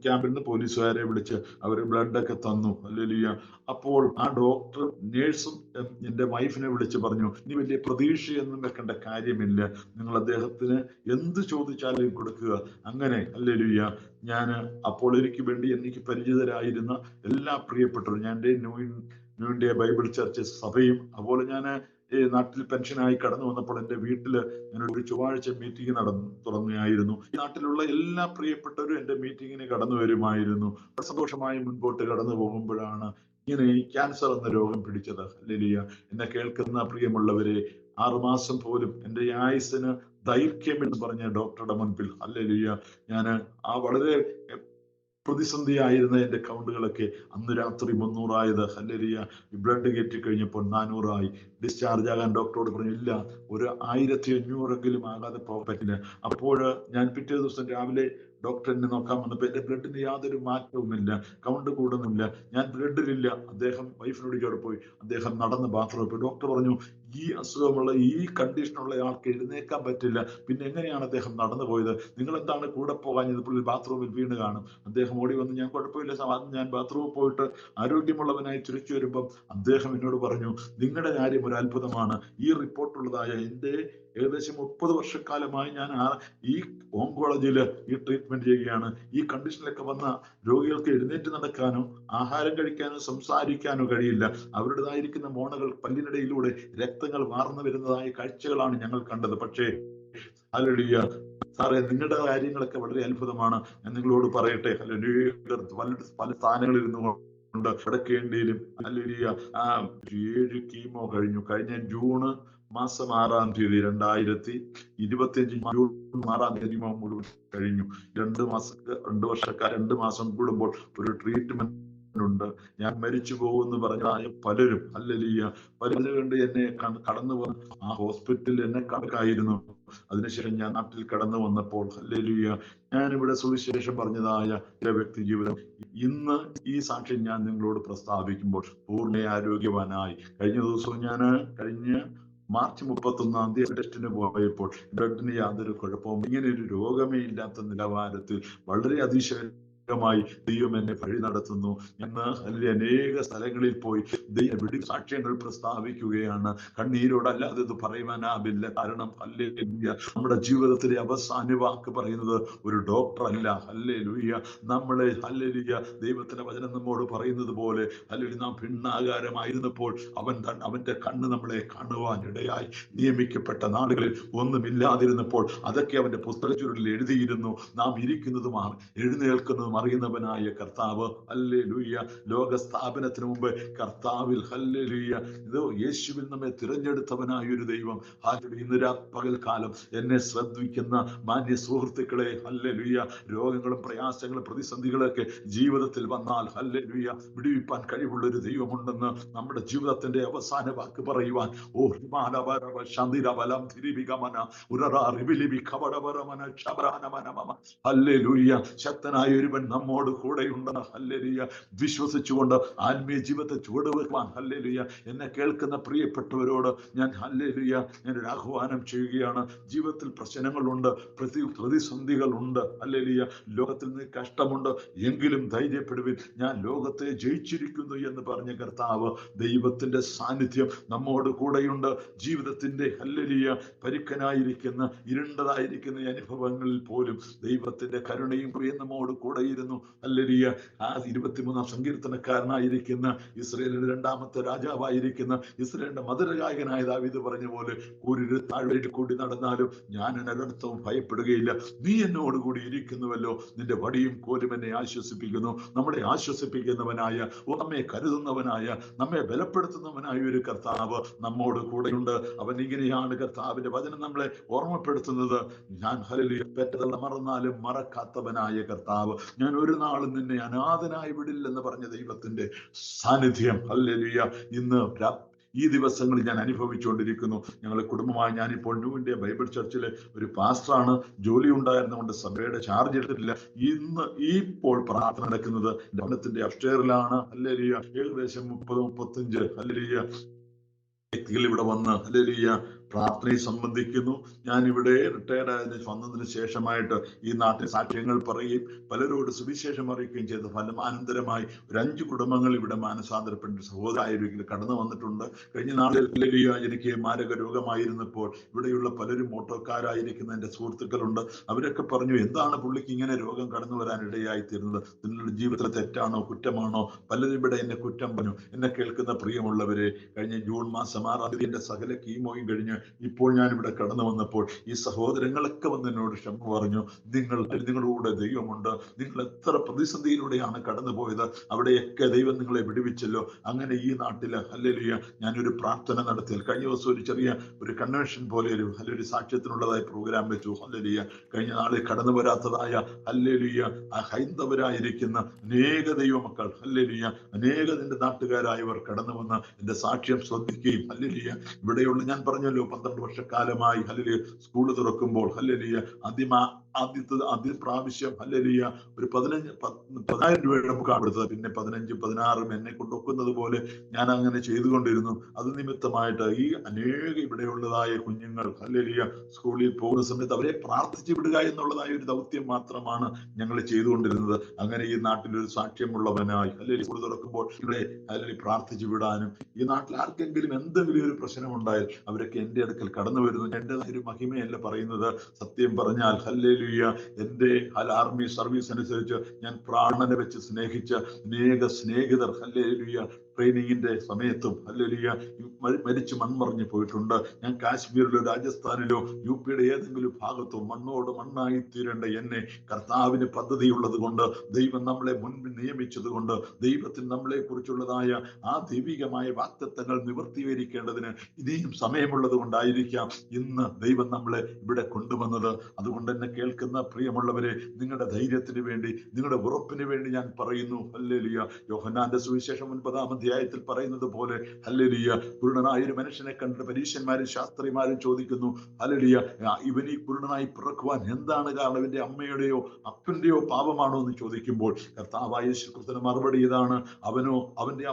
ക്യാമ്പിൽ നിന്ന് പോലീസുകാരെ വിളിച്ച് അവർ ബ്ലഡൊക്കെ തന്നു. ഹല്ലേലൂയ. അപ്പോൾ ആ ഡോക്ടർ നേഴ്സും എൻ്റെ വൈഫിനെ വിളിച്ച് പറഞ്ഞു ഇനി വലിയ പ്രതീക്ഷയൊന്നും വെക്കേണ്ട കാര്യമില്ല, നിങ്ങൾ അദ്ദേഹത്തിന് എന്ത് ചോദിച്ചാലും കൊടുക്കുക. അങ്ങനെ ഹല്ലേലൂയ ഞാൻ അപ്പോൾ എനിക്ക് പരിചിതരായിരുന്ന എല്ലാ പ്രിയപ്പെട്ടവരും, ഞാൻ ന്യൂ ഇന്ത്യ ബൈബിൾ ചർച്ച് സഭയും അതുപോലെ ഞാൻ നാട്ടിൽ പെൻഷനായി കടന്നു വന്നപ്പോൾ എൻ്റെ വീട്ടിൽ ഞാനൊരു ചൊവ്വാഴ്ച മീറ്റിംഗ് തുടങ്ങുകയായിരുന്നു. ഈ നാട്ടിലുള്ള എല്ലാ പ്രിയപ്പെട്ടവരും എൻ്റെ മീറ്റിങ്ങിന് കടന്നു വരുമായിരുന്നു. സന്തോഷമായി മുൻപോട്ട് കടന്നു പോകുമ്പോഴാണ് ഇങ്ങനെ ഈ ക്യാൻസർ എന്ന രോഗം പിടിച്ചത്. ഹല്ലേലൂയ. എന്നെ കേൾക്കുന്ന പ്രിയമുള്ളവരെ, 6 മാസം പോലും എൻ്റെ ആയുസ്സിന് ദൈർഘ്യം എന്ന് പറഞ്ഞ ഡോക്ടറുടെ മുൻപിൽ ഹല്ലേലൂയ ഞാൻ ആ വളരെ പ്രതിസന്ധിയായിരുന്ന എൻ്റെ കൗണ്ടുകളൊക്കെ അന്ന് രാത്രി 300 ഹല്ലേലൂയ. ബ്ലഡ് കയറ്റി കഴിഞ്ഞപ്പോൾ 400 ഡിസ്ചാർജ് ആകാൻ ഡോക്ടറോട് പറഞ്ഞു, ഇല്ല, ഒരു 1500 ആകാതെ പോകാൻ പറ്റില്ല. അപ്പോൾ ഞാൻ പിറ്റേ ദിവസം രാവിലെ ഡോക്ടറിനെ നോക്കാൻ വന്നപ്പോൾ എൻ്റെ ബ്ലഡിന് യാതൊരു മാറ്റവുമില്ല, കൗണ്ട് കൂടുന്നില്ല, ഞാൻ ബ്ലഡിലില്ല. അദ്ദേഹം വൈഫിനോട് ചോടെ പോയി, അദ്ദേഹം നടന്ന് ബാത്റൂമിൽ പോയി. ഡോക്ടർ പറഞ്ഞു, ഈ അസുഖമുള്ള ഈ കണ്ടീഷനുള്ള ആൾക്ക് എഴുന്നേക്കാൻ പറ്റില്ല, പിന്നെ എങ്ങനെയാണ് അദ്ദേഹം നടന്നു പോയത്? നിങ്ങൾ എന്താണ് കൂടെ പോകാഞ്ഞത്? പുള്ളി ബാത്റൂമിൽ വീണ് കാണും. അദ്ദേഹം ഓടി വന്ന്, ഞാൻ കുഴപ്പമില്ല സാർ, ഞാൻ ബാത്റൂമിൽ പോയിട്ട് ആരോഗ്യമുള്ളവനായി തിരിച്ചു വരുമ്പം അദ്ദേഹം എന്നോട് പറഞ്ഞു, നിങ്ങളുടെ കാര്യം ഒരു അത്ഭുതമാണ്. ഈ റിപ്പോർട്ടുള്ളതായ എൻ്റെ ഏകദേശം 30 വർഷക്കാലമായി ഞാൻ ഈ ഓങ്കോളജിയിൽ ഈ ട്രീറ്റ്മെന്റ് ചെയ്യുകയാണ്. ഈ കണ്ടീഷനിലൊക്കെ വന്ന രോഗികൾക്ക് എഴുന്നേറ്റ് നടക്കാനോ ആഹാരം കഴിക്കാനോ സംസാരിക്കാനോ കഴിയില്ല. അവരുടേതായിരിക്കുന്ന മോണകൾ പല്ലിനിടയിലൂടെ രക്തങ്ങൾ വാർന്നു വരുന്നതായ കാഴ്ചകളാണ് ഞങ്ങൾ കണ്ടത്. പക്ഷേ ഹല്ലേലൂയ സാറേ, നിങ്ങളുടെ കാര്യങ്ങളൊക്കെ വളരെ അത്ഭുതമാണ്. ഞാൻ നിങ്ങളോട് പറയട്ടെ, ഹല്ലേലൂയ, പല സ്ഥാനങ്ങളിൽ ഇരുന്നു കൊണ്ട് കിടക്കേണ്ടിയിലും ഹല്ലേലൂയ 7 കീമോ കഴിഞ്ഞു. കഴിഞ്ഞ ജൂൺ മാസം 6-ാം തീയതി 2025 ജൂൺ 6-ാം തീയതി മുഴുവൻ കഴിഞ്ഞു. 2 വർഷക്കാർ 2 മാസം കൂടുമ്പോൾ ഒരു ട്രീറ്റ്മെന്റ് ഉണ്ട്. ഞാൻ മരിച്ചു പോകുമെന്ന് പറഞ്ഞതായ പലരും ഹല്ലേലൂയ പലരും കണ്ട് എന്നെ കടന്നു വന്ന് ആ ഹോസ്പിറ്റലിൽ എന്നെ കണക്കായിരുന്നു. അതിനുശേഷം ഞാൻ നാട്ടിൽ കടന്നു വന്നപ്പോൾ ഹല്ലേലൂയ ഞാനിവിടെ സുവിശേഷം പറഞ്ഞതായ വ്യക്തി ജീവിതം ഇന്ന് ഈ സാക്ഷ്യം ഞാൻ നിങ്ങളോട് പ്രസ്താവിക്കുമ്പോൾ പൂർണ്ണ ആരോഗ്യവാനായി. കഴിഞ്ഞ ദിവസവും ഞാൻ കഴിഞ്ഞ മാർച്ച് 31-ാം തീയതി ടെസ്റ്റിന് പോയപ്പോൾ ബ്ലഡിന് യാതൊരു കുഴപ്പവും, ഇങ്ങനെ ഒരു രോഗമേ ഇല്ലാത്ത നിലവാരത്തിൽ വളരെ അതിശയമായി ദൈവം എന്നെ വഴി നടത്തുന്നു. ഞങ്ങൾ അനേക സ്ഥലങ്ങളിൽ പോയി ദൈവ സാക്ഷ്യങ്ങൾ പ്രസ്താവിക്കുകയാണ്. കണ്ണീരോടല്ലാതെ ഇത് പറയുവാനാവില്ല. കാരണം ഹല്ലേലൂയ നമ്മുടെ ജീവിതത്തിലെ അവസാന വാക്ക് പറയുന്നത് ഒരു ഡോക്ടർ അല്ല. ഹല്ലേലൂയ നമ്മളെ ഹല്ലേലൂയ ദൈവത്തിന്റെ വചനം നമ്മോട് പറയുന്നത് പോലെ ഹല്ലേലൂയ നാം ഭിന്നാകാരമായിരുന്നപ്പോൾ അവന്റെ കണ്ണ് നമ്മളെ കാണുവാൻ ഇടയായി. നിയമിക്കപ്പെട്ട നാടുകളിൽ ഒന്നുമില്ലാതിരുന്നപ്പോൾ അതൊക്കെ അവന്റെ പുസ്തകച്ചുരുളിൽ എഴുതിയിരുന്നു. നാം ഇരിക്കുന്നതും എഴുന്നേൽക്കുന്നതും അറിയുന്നവനായ കർത്താവ് ഹല്ലേലൂയ ലോക സ്ഥാപനത്തിന് മുമ്പ് കർത്താവിൽ ഹല്ലേലൂയ ഇത് യേശുവിൽ നമ്മെ തിരഞ്ഞെടുത്തവനായ ഒരു ദൈവം. ഇന്ന് പകൽക്കാലം എന്നെ ശ്രദ്ധിക്കുന്ന മാന്യ സുഹൃത്തുക്കളെ ഹല്ലേലൂയ രോഗങ്ങളും പ്രയാസങ്ങളും പ്രതിസന്ധികളൊക്കെ ജീവിതത്തിൽ വന്നാൽ ഹല്ലേലൂയ വിടുവിപ്പാൻ കഴിവുള്ള ഒരു ദൈവമുണ്ടെന്ന് നമ്മുടെ ജീവിതത്തിന്റെ അവസാന വാക്ക് പറയുവാൻ ശക്തനായ ഒരുവൻ നമ്മോട് കൂടെയുണ്ടെന്ന് ഹല്ലേലൂയ വിശ്വസിച്ചുകൊണ്ട് ആത്മീയ ജീവിതത്തെ ചുവടുവെക്കുവാൻ ഹല്ലേലൂയ എന്നെ കേൾക്കുന്ന പ്രിയപ്പെട്ടവരോട് ഞാൻ ഹല്ലേലൂയ ഞാനൊരു ആഹ്വാനം ചെയ്യുകയാണ്. ജീവിതത്തിൽ പ്രശ്നങ്ങളുണ്ട്, പ്രതിസന്ധികളുണ്ട്, ഹല്ലേലൂയ ലോകത്തിൽ നിന്ന് കഷ്ടമുണ്ട്, എങ്കിലും ധൈര്യപ്പെടുവിൻ, ഞാൻ ലോകത്തെ ജയിച്ചിരിക്കുന്നു എന്ന് പറഞ്ഞ കർത്താവ് ദൈവത്തിന്റെ സാന്നിധ്യം നമ്മോട് കൂടെയുണ്ട്. ജീവിതത്തിന്റെ ഹല്ലേലൂയ പരുക്കനായിരിക്കുന്ന ഇരുണ്ടതായിരിക്കുന്ന അനുഭവങ്ങളിൽ പോലും ദൈവത്തിന്റെ കരുണയും കൃപയും നമ്മോട് കൂടെയിരുന്നു. ഹല്ലേലൂയ 23-ാം സങ്കീർത്തനക്കാരനായിരിക്കുന്ന ഇസ്രായേലിന്റെ 2ാമത്തെ രാജാവായിരിക്കുന്ന ഇസ്രായേലിന്റെ മധുരഗായകനായ ദാവീദ് പറഞ്ഞ പോലെ ഒരു താഴ്വരയിൽ കൂടി നടന്നാലും ഞാൻ ഒരിടത്തും ഭയപ്പെടുകയില്ല, നീ എന്നോടുകൂടി ഇരിക്കുന്നുവല്ലോ, നിന്റെ വടിയും കോലും എന്നെ ആശ്വസിപ്പിക്കുന്നു. നമ്മളെ ആശ്വസിപ്പിക്കുന്നവനായ, നമ്മെ കരുതുന്നവനായ, നമ്മെ ബലപ്പെടുത്തുന്നവനായ ഒരു കർത്താവ് നമ്മോട് കൂടെയുണ്ട്. അവൻ ഇങ്ങനെയാണ് കർത്താവിന്റെ വചനം നമ്മളെ ഓർമ്മപ്പെടുത്തുന്നത്. ഞാൻ ഹല്ലേലൂയ പെറ്റതള്ള മറന്നാലും മറക്കാത്തവനായ കർത്താവ്, ഞാൻ ഒരു നാളും നിന്നെ അനാഥനായി വിടില്ലെന്ന് പറഞ്ഞ ദൈവത്തിന്റെ സാന്നിധ്യം ഹല്ലേലൂയ ഇന്ന് ഈ ദിവസങ്ങളിൽ ഞാൻ അനുഭവിച്ചുകൊണ്ടിരിക്കുന്നു. ഞങ്ങളുടെ കുടുംബമായി ഞാനിപ്പോൾ ന്യൂ ഇന്ത്യ ബൈബിൾ ചർച്ചിലെ ഒരു പാസ്റ്ററാണ്. ജോലി ഉണ്ടായിരുന്നുകൊണ്ട് സഭയുടെ ചാർജ് എടുത്തിട്ടില്ല. ഇപ്പോൾ പ്രാർത്ഥന നടക്കുന്നത് ഭവനത്തിന്റെ അപ്സ്റ്റെയറിലാണ്. ഹല്ലേലൂയ ഏകദേശം 30-35 ഹല്ലേലൂയ വ്യക്തികൾ ഇവിടെ വന്ന് ഹല്ലേലൂയ പ്രാർത്ഥനയിൽ സംബന്ധിക്കുന്നു. ഞാൻ ഇവിടെ റിട്ടയർഡ് വന്നതിന് ശേഷമായിട്ട് ഈ നാട്ടിൽ സാക്ഷ്യങ്ങൾ പറയുകയും പലരോട് സുവിശേഷം അറിയിക്കുകയും ചെയ്ത ഫലമാനന്തരമായി ഒരു 5 കുടുംബങ്ങൾ ഇവിടെ മാനസാന്തരപ്പെട്ട സഹോദരായിരിക്കും കടന്നു വന്നിട്ടുണ്ട്. കഴിഞ്ഞ നാളിൽ എനിക്ക് മാരക രോഗമായിരുന്നപ്പോൾ ഇവിടെയുള്ള പലരും ഓട്ടോക്കാരായിരിക്കുന്ന എൻ്റെ സുഹൃത്തുക്കളുണ്ട്. അവരൊക്കെ പറഞ്ഞു, എന്താണ് പുള്ളിക്ക് ഇങ്ങനെ രോഗം കടന്നു വരാൻ ഇടയായിത്തീരുന്നത്? നിങ്ങളുടെ ജീവിതത്തിൽ തെറ്റാണോ കുറ്റമാണോ? പലരും ഇവിടെ എന്നെ കുറ്റം പറഞ്ഞു. എന്നെ കേൾക്കുന്ന പ്രിയമുള്ളവരെ, കഴിഞ്ഞ ജൂൺ മാസം 6-ാം തീയതി എൻ്റെ സകല കീമോയും കഴിഞ്ഞ് ഇപ്പോൾ ഞാൻ ഇവിടെ കടന്നു വന്നപ്പോൾ ഈ സഹോദരങ്ങളൊക്കെ വന്ന് എന്നോട് ക്ഷമ പറഞ്ഞു. നിങ്ങളുടെ ദൈവമുണ്ട്. നിങ്ങൾ എത്ര പ്രതിസന്ധിയിലൂടെയാണ് കടന്നുപോയത്, അവിടെയൊക്കെ ദൈവം നിങ്ങളെ വിടുവിച്ചല്ലോ. അങ്ങനെ ഈ നാട്ടില് ഹല്ലേലൂയ ഞാനൊരു പ്രാർത്ഥന നടത്തിയാൽ കഴിഞ്ഞ ദിവസം ഒരു ചെറിയ ഒരു കൺവെൻഷൻ പോലെ ഒരു സാക്ഷ്യത്തിനുള്ളതായ പ്രോഗ്രാം വെച്ചു. ഹല്ലേലൂയ കഴിഞ്ഞ നാളിൽ കടന്നു വരാത്തതായ ഹല്ലേലൂയ ആ ഹൈന്ദവരായിരിക്കുന്ന അനേക ദൈവമക്കൾ ഹല്ലേലൂയ അനേക നിന്റെ നാട്ടുകാരായവർ കടന്നു വന്ന് എന്റെ സാക്ഷ്യം ശ്രദ്ധിക്കുകയും ഹല്ലേലൂയ ഇവിടെയുള്ള ഞാൻ പറഞ്ഞല്ലോ 12 വർഷക്കാലമായി ഹല്ലേലൂയ സ്കൂൾ തുറക്കുമ്പോൾ ഹല്ലേലൂയ ആദ്യ പ്രാവശ്യം ഹല്ലേലൂയ ഒരു 10,000 രൂപയുടെ ബുക്കാണ് കൊടുത്തത്. പിന്നെ 15, 16 എന്നെ കൊണ്ടൊക്കുന്നത് പോലെ ഞാൻ അങ്ങനെ ചെയ്തുകൊണ്ടിരുന്നു. അത് നിമിത്തമായിട്ട് ഈ അനേക ഇവിടെയുള്ളതായ കുഞ്ഞുങ്ങൾ ഹല്ലേലൂയ സ്കൂളിൽ പോകുന്ന സമയത്ത് അവരെ പ്രാർത്ഥിച്ചു വിടുക എന്നുള്ളതായ ഒരു ദൗത്യം മാത്രമാണ് ഞങ്ങൾ ചെയ്തുകൊണ്ടിരുന്നത്. അങ്ങനെ ഈ നാട്ടിലൊരു സാക്ഷ്യമുള്ളവനായി ഹല്ലേലൂയ സ്കൂൾ തുറക്കുമ്പോൾ ഇവിടെ ഹല്ലേലൂയ പ്രാർത്ഥിച്ചു വിടാനും ഈ നാട്ടിൽ ആർക്കെങ്കിലും എന്തെങ്കിലും ഒരു പ്രശ്നമുണ്ടായാൽ അവരൊക്കെ എന്റെ അടുക്കൽ കടന്നു വരുന്നു. എന്റേതായ ഒരു മഹിമയല്ല പറയുന്നത്. സത്യം പറഞ്ഞാൽ ഹല്ലേലൂയ എന്റെ ആർമി സർവീസ് അനുസരിച്ച് ഞാൻ പ്രാണനെ വെച്ച് സ്നേഹിച്ച അനേക സ്നേഹിതർ ഹല്ലേലൂയ ട്രെയിനിങ്ങിന്റെ സമയത്തും ഹല്ലേലൂയ മരിച്ചു മൺമറിഞ്ഞു പോയിട്ടുണ്ട്. ഞാൻ കാശ്മീരിലോ രാജസ്ഥാനിലോ യുപിയുടെ ഏതെങ്കിലും ഭാഗത്തോ മണ്ണോട് മണ്ണായി തീരേണ്ട എന്നെ കർത്താവിന് പദ്ധതിയുള്ളത് കൊണ്ട് ദൈവം നമ്മളെ മുൻപിൽ നിയമിച്ചത് കൊണ്ട് ദൈവത്തിന് നമ്മളെ കുറിച്ചുള്ളതായ ആ ദൈവികമായ വാഗ്ദത്തങ്ങൾ നിവർത്തീകരിക്കേണ്ടതിന് ഇനിയും സമയമുള്ളത് കൊണ്ടായിരിക്കാം ഇന്ന് ദൈവം നമ്മളെ ഇവിടെ കൊണ്ടുവന്നത്. അതുകൊണ്ട് തന്നെ കേൾക്കുന്ന പ്രിയമുള്ളവരെ, നിങ്ങളുടെ ധൈര്യത്തിന് വേണ്ടി നിങ്ങളുടെ ഉറപ്പിന് വേണ്ടി ഞാൻ പറയുന്നു ഹല്ലേലൂയ. യോഹന്നാന്റെ സുവിശേഷം 9-ാം അധ്യായത്തിൽ പറയുന്നത് പോലെ ഹല്ലേലൂയ കുരുടനായ ഒരു മനുഷ്യനെ കണ്ടിട്ട് പരീശന്മാരും ശാസ്ത്രിമാരും ചോദിക്കുന്നു ഹല്ലേലൂയ ഇവൻ ഈ കുരുടനായി പിറക്കുവാൻ എന്താണ് കാരണം, ഇവന്റെ അമ്മയുടെയോ അപ്പന്റെയോ പാപമാണോ എന്ന് ചോദിക്കുമ്പോൾ കർത്താവായ യേശുക്രിസ്തുവിന്റെ മറുപടി ഇതാണ്, അവനോ അവന്റെ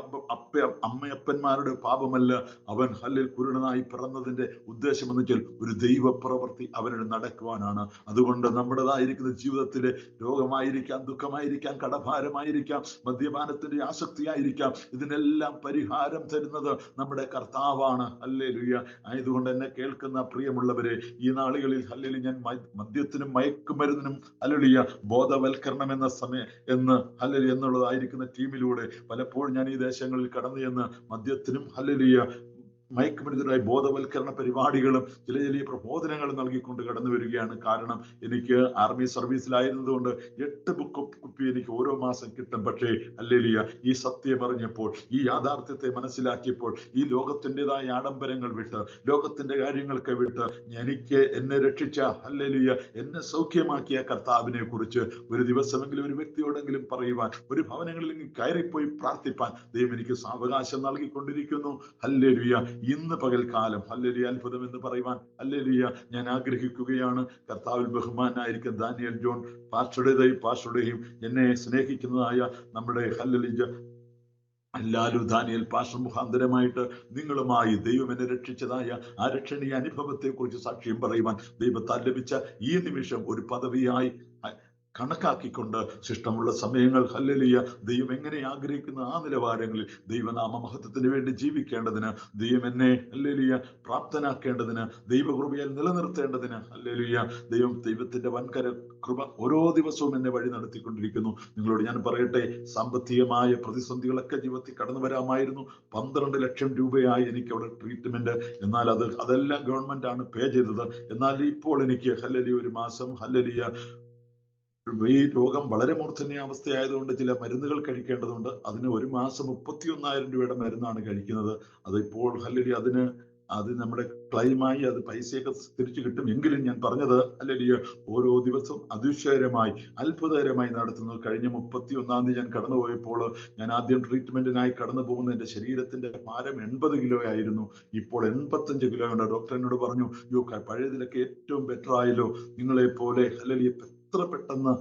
അമ്മയപ്പന്മാരുടെ പാപമല്ല, അവൻ കുരുടനായി പിറന്നതിന്റെ ഉദ്ദേശം എന്ന് വെച്ചാൽ ഒരു ദൈവപ്രവൃത്തി അവന് നടക്കുവാനാണ്. അതുകൊണ്ട് നമ്മുടേതായിരിക്കുന്ന ജീവിതത്തിലെ രോഗമായിരിക്കാം, ദുഃഖമായിരിക്കാം, കടഭാരമായിരിക്കാം, മദ്യപാനത്തിന്റെ ആസക്തിയായിരിക്കാം, ഇതിനെല്ലാം പരിഹാരം തരുന്നത് നമ്മുടെ കർത്താവാണ്. ഹല്ലേലൂയ. ആയതുകൊണ്ട് എന്നെ കേൾക്കുന്ന പ്രിയമുള്ളവരെ, ഈ നാളുകളിൽ ഹല്ലേലൂയ ഞാൻ മദ്യത്തിനും മയക്കുമരുന്നിനും ഹല്ലേലൂയ ബോധവൽക്കരണം ഹല്ലേലൂയ എന്നുള്ളതായിരിക്കുന്ന ടീമിലൂടെ പലപ്പോഴും ഞാൻ ഈ ദേശങ്ങളിൽ കടന്നു ചെന്ന് മദ്യത്തിനും ഹല്ലേലൂയ മയക്കുമരുന്നിനായി ബോധവൽക്കരണ പരിപാടികളും ചില ചെറിയ പ്രബോധനങ്ങളും നൽകിക്കൊണ്ട് കടന്നു വരികയാണ്. കാരണം എനിക്ക് ആർമി സർവീസിലായിരുന്നതുകൊണ്ട് 8 ബുക്ക് കുപ്പി എനിക്ക് ഓരോ മാസം കിട്ടും. പക്ഷേ ഹല്ലേലൂയ ഈ സത്യം അറിഞ്ഞപ്പോൾ, ഈ യാഥാർത്ഥ്യത്തെ മനസ്സിലാക്കിയപ്പോൾ, ഈ ലോകത്തിൻ്റെതായ ആഡംബരങ്ങൾ വിട്ട്, ലോകത്തിന്റെ കാര്യങ്ങൾക്ക് വിട്ട് എന്നെ രക്ഷിച്ച ഹല്ലേലൂയ എന്നെ സൗഖ്യമാക്കിയ കർത്താവിനെ കുറിച്ച് ഒരു ദിവസമെങ്കിലും ഒരു വ്യക്തിയോടെങ്കിലും പറയുവാൻ, ഒരു ഭവനങ്ങളിൽ കയറിപ്പോയി പ്രാർത്ഥിപ്പാൻ ദൈവം എനിക്ക് സാവകാശം നൽകിക്കൊണ്ടിരിക്കുന്നു. ഹല്ലേലൂയ. ഇന്ന് പകൽക്കാലം ഹല്ലേലൂയ അത്ഭുതം എന്ന് പറയുവാൻ ഹല്ലേലൂയ ഞാൻ ആഗ്രഹിക്കുകയാണ്. കർത്താവിൽ ബഹുമാനായിരിക്കും ദാനിയേൽ ജോൺ പാസ്റ്ററുടെയും എന്നെ സ്നേഹിക്കുന്നതായ നമ്മുടെ ഹല്ലേലൂയ ലാലു ദാനിയേൽ പാസ്റ്റർ മുഖാന്തരമായിട്ട് നിങ്ങളുമായി ദൈവം എന്നെ രക്ഷിച്ചതായ ആ രക്ഷണീയ അനുഭവത്തെ കുറിച്ച് സാക്ഷ്യം പറയുവാൻ ദൈവത്താൽ ലഭിച്ച ഈ നിമിഷം ഒരു പദവിയായി കണക്കാക്കിക്കൊണ്ട് ശിഷ്ടമുള്ള സമയങ്ങൾ ഹല്ലേലൂയ ദൈവം എങ്ങനെ ആഗ്രഹിക്കുന്ന ആ നിലവാരങ്ങളിൽ ദൈവനാമ മഹത്വത്തിന് വേണ്ടി ജീവിക്കേണ്ടതിന്, ദൈവം എന്നെ ഹല്ലേലൂയ പ്രാപ്തനാക്കേണ്ടതിന്, ദൈവകൃപയാൽ നിലനിർത്തേണ്ടതിന് ഹല്ലേലൂയ ദൈവത്തിന്റെ വൻകര കൃപ ഓരോ ദിവസവും എന്നെ വഴി നടത്തിക്കൊണ്ടിരിക്കുന്നു. നിങ്ങളോട് ഞാൻ പറയട്ടെ, സാമ്പത്തികമായ പ്രതിസന്ധികളൊക്കെ ജീവിതത്തിൽ കടന്നു വരാമായിരുന്നു. 12 ലക്ഷം രൂപയായി എനിക്ക് അവിടെ ട്രീറ്റ്മെന്റ്. എന്നാൽ അതെല്ലാം ഗവൺമെന്റ് ആണ് പേ ചെയ്തത്. എന്നാൽ ഇപ്പോൾ എനിക്ക് ഹല്ലേലൂയ ഒരു മാസം ഹല്ലേലൂയ ഈ രോഗം വളരെ മൂർധന്യാവസ്ഥയായതുകൊണ്ട് ചില മരുന്നുകൾ കഴിക്കേണ്ടതുണ്ട്. അതിന് ഒരു മാസം 31,000 രൂപയുടെ മരുന്നാണ് കഴിക്കുന്നത്. അതിപ്പോൾ ഹല്ലേലൂയ അത് നമ്മുടെ ക്ലെയിമായി അത് പൈസയൊക്കെ തിരിച്ചു കിട്ടും. എങ്കിലും ഞാൻ പറഞ്ഞത് ഹല്ലേലൂയ ഓരോ ദിവസവും അതിശയകരമായി അത്ഭുതകരമായി നടത്തുന്നു. കഴിഞ്ഞ 31-ാം തീയതി ഞാൻ കടന്നുപോയപ്പോൾ ഞാൻ ആദ്യം ട്രീറ്റ്മെന്റിനായി കടന്നു പോകുന്ന എന്റെ ശരീരത്തിന്റെ ഭാരം 80 കിലോ ആയിരുന്നു. ഇപ്പോൾ 85 കിലോ ഉണ്ട്. ഡോക്ടർ എന്നോട് പറഞ്ഞു, പഴയതിലൊക്കെ ഏറ്റവും ബെറ്റർ ആയല്ലോ, നിങ്ങളെ പോലെ ഹല്ലേലൂയ എത്ര പെട്ടെന്ന്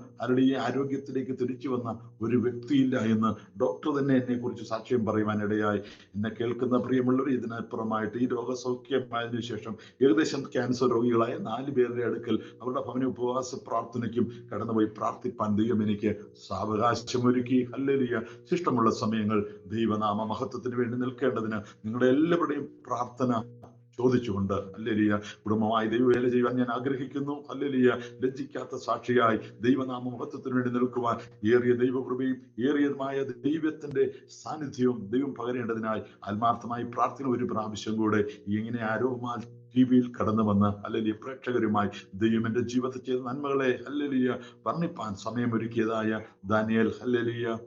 ഈ ആരോഗ്യത്തിലേക്ക് തിരിച്ചു വന്ന ഒരു വ്യക്തിയില്ല എന്ന് ഡോക്ടർ തന്നെ എന്നെ കുറിച്ച് സാക്ഷ്യം പറയുവാനിടയായി. എന്നെ കേൾക്കുന്ന പ്രിയമുള്ളവർ, ഇതിനപ്പുറമായിട്ട് ഈ രോഗസൗഖ്യമായതിനു ശേഷം ഏകദേശം ക്യാൻസർ രോഗികളായ 4 പേരുടെ അടുക്കൽ അവരുടെ ഭവന ഉപവാസ പ്രാർത്ഥനയ്ക്കും കടന്നുപോയി പ്രാർത്ഥിപ്പാൻ ദൈവം എനിക്ക് സാവകാശമൊരുക്കി. ഹല്ലേലൂയ. ശിഷ്ടമുള്ള സമയങ്ങൾ ദൈവനാമ മഹത്വത്തിന് വേണ്ടി നിൽക്കേണ്ടതിന് നിങ്ങളുടെ എല്ലാവരുടെയും പ്രാർത്ഥന ചോദിച്ചുകൊണ്ട് ഹല്ലേലൂയ കുടുംബമായി ദൈവവേല ചെയ്യുവാൻ ഞാൻ ആഗ്രഹിക്കുന്നു. ഹല്ലേലൂയ ലജ്ജിക്കാത്ത സാക്ഷിയായി ദൈവനാമ മഹത്വത്തിന് വേണ്ടി നിൽക്കുവാൻ ഏറിയ ദൈവകൃപയും ഏറിയതുമായ ദൈവത്തിന്റെ സാന്നിധ്യവും ദൈവം പകരേണ്ടതിനായി ആത്മാർത്ഥമായി പ്രാർത്ഥന ഒരു പ്രാവശ്യം കൂടെ ഇങ്ങനെ ടിവിയിൽ കടന്നു വന്ന് ഹല്ലേലൂയ പ്രേക്ഷകരുമായി ദൈവം എൻ്റെ ജീവിതത്തിൽ ചെയ്ത നന്മകളെ ഹല്ലേലൂയ വർണ്ണിപ്പാൻ സമയമൊരുക്കിയതായ ദാനിയേൽ ഹല്ലേലൂയ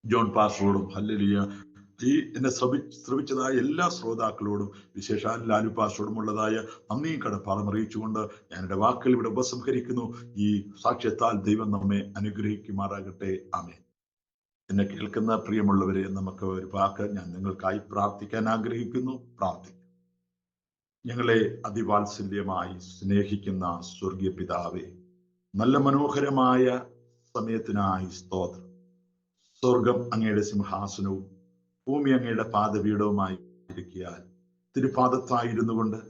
ജോൺ പാസ്റ്ററോടും ഹല്ലേലൂയ ഈ എന്നെ ശ്രമിച്ചതായ എല്ലാ ശ്രോതാക്കളോടും വിശേഷാൽ ലാലു പാസ്റ്ററോടും ഉള്ളതായ നന്ദിയും കടപ്പാടും അറിയിച്ചുകൊണ്ട് ഞാൻ എൻ്റെ വാക്കുകൾ ഇവിടെ ഉപസംഹരിക്കുന്നു. ഈ സാക്ഷ്യത്താൽ ദൈവം നമ്മെ അനുഗ്രഹിക്കുമാറാകട്ടെ. ആമേൻ. എന്നെ കേൾക്കുന്ന പ്രിയമുള്ളവരെ, നമുക്ക് ഒരു വാക്ക് ഞാൻ നിങ്ങൾക്കായി പ്രാർത്ഥിക്കാൻ ആഗ്രഹിക്കുന്നു. പ്രാർത്ഥിക്കും. ഞങ്ങളെ അതിവാത്സല്യമായി സ്നേഹിക്കുന്ന സ്വർഗീയ പിതാവേ, നല്ല മനോഹരമായ സമയത്തിനായി സ്തോത്രം. സ്വർഗം അങ്ങയുടെ സിംഹാസനവും ഭൂമി അങ്ങയുടെ പാദപീഠവുമായി ഇരിക്കാൻ തിരുപാദത്തായിരുന്നു കൊണ്ട്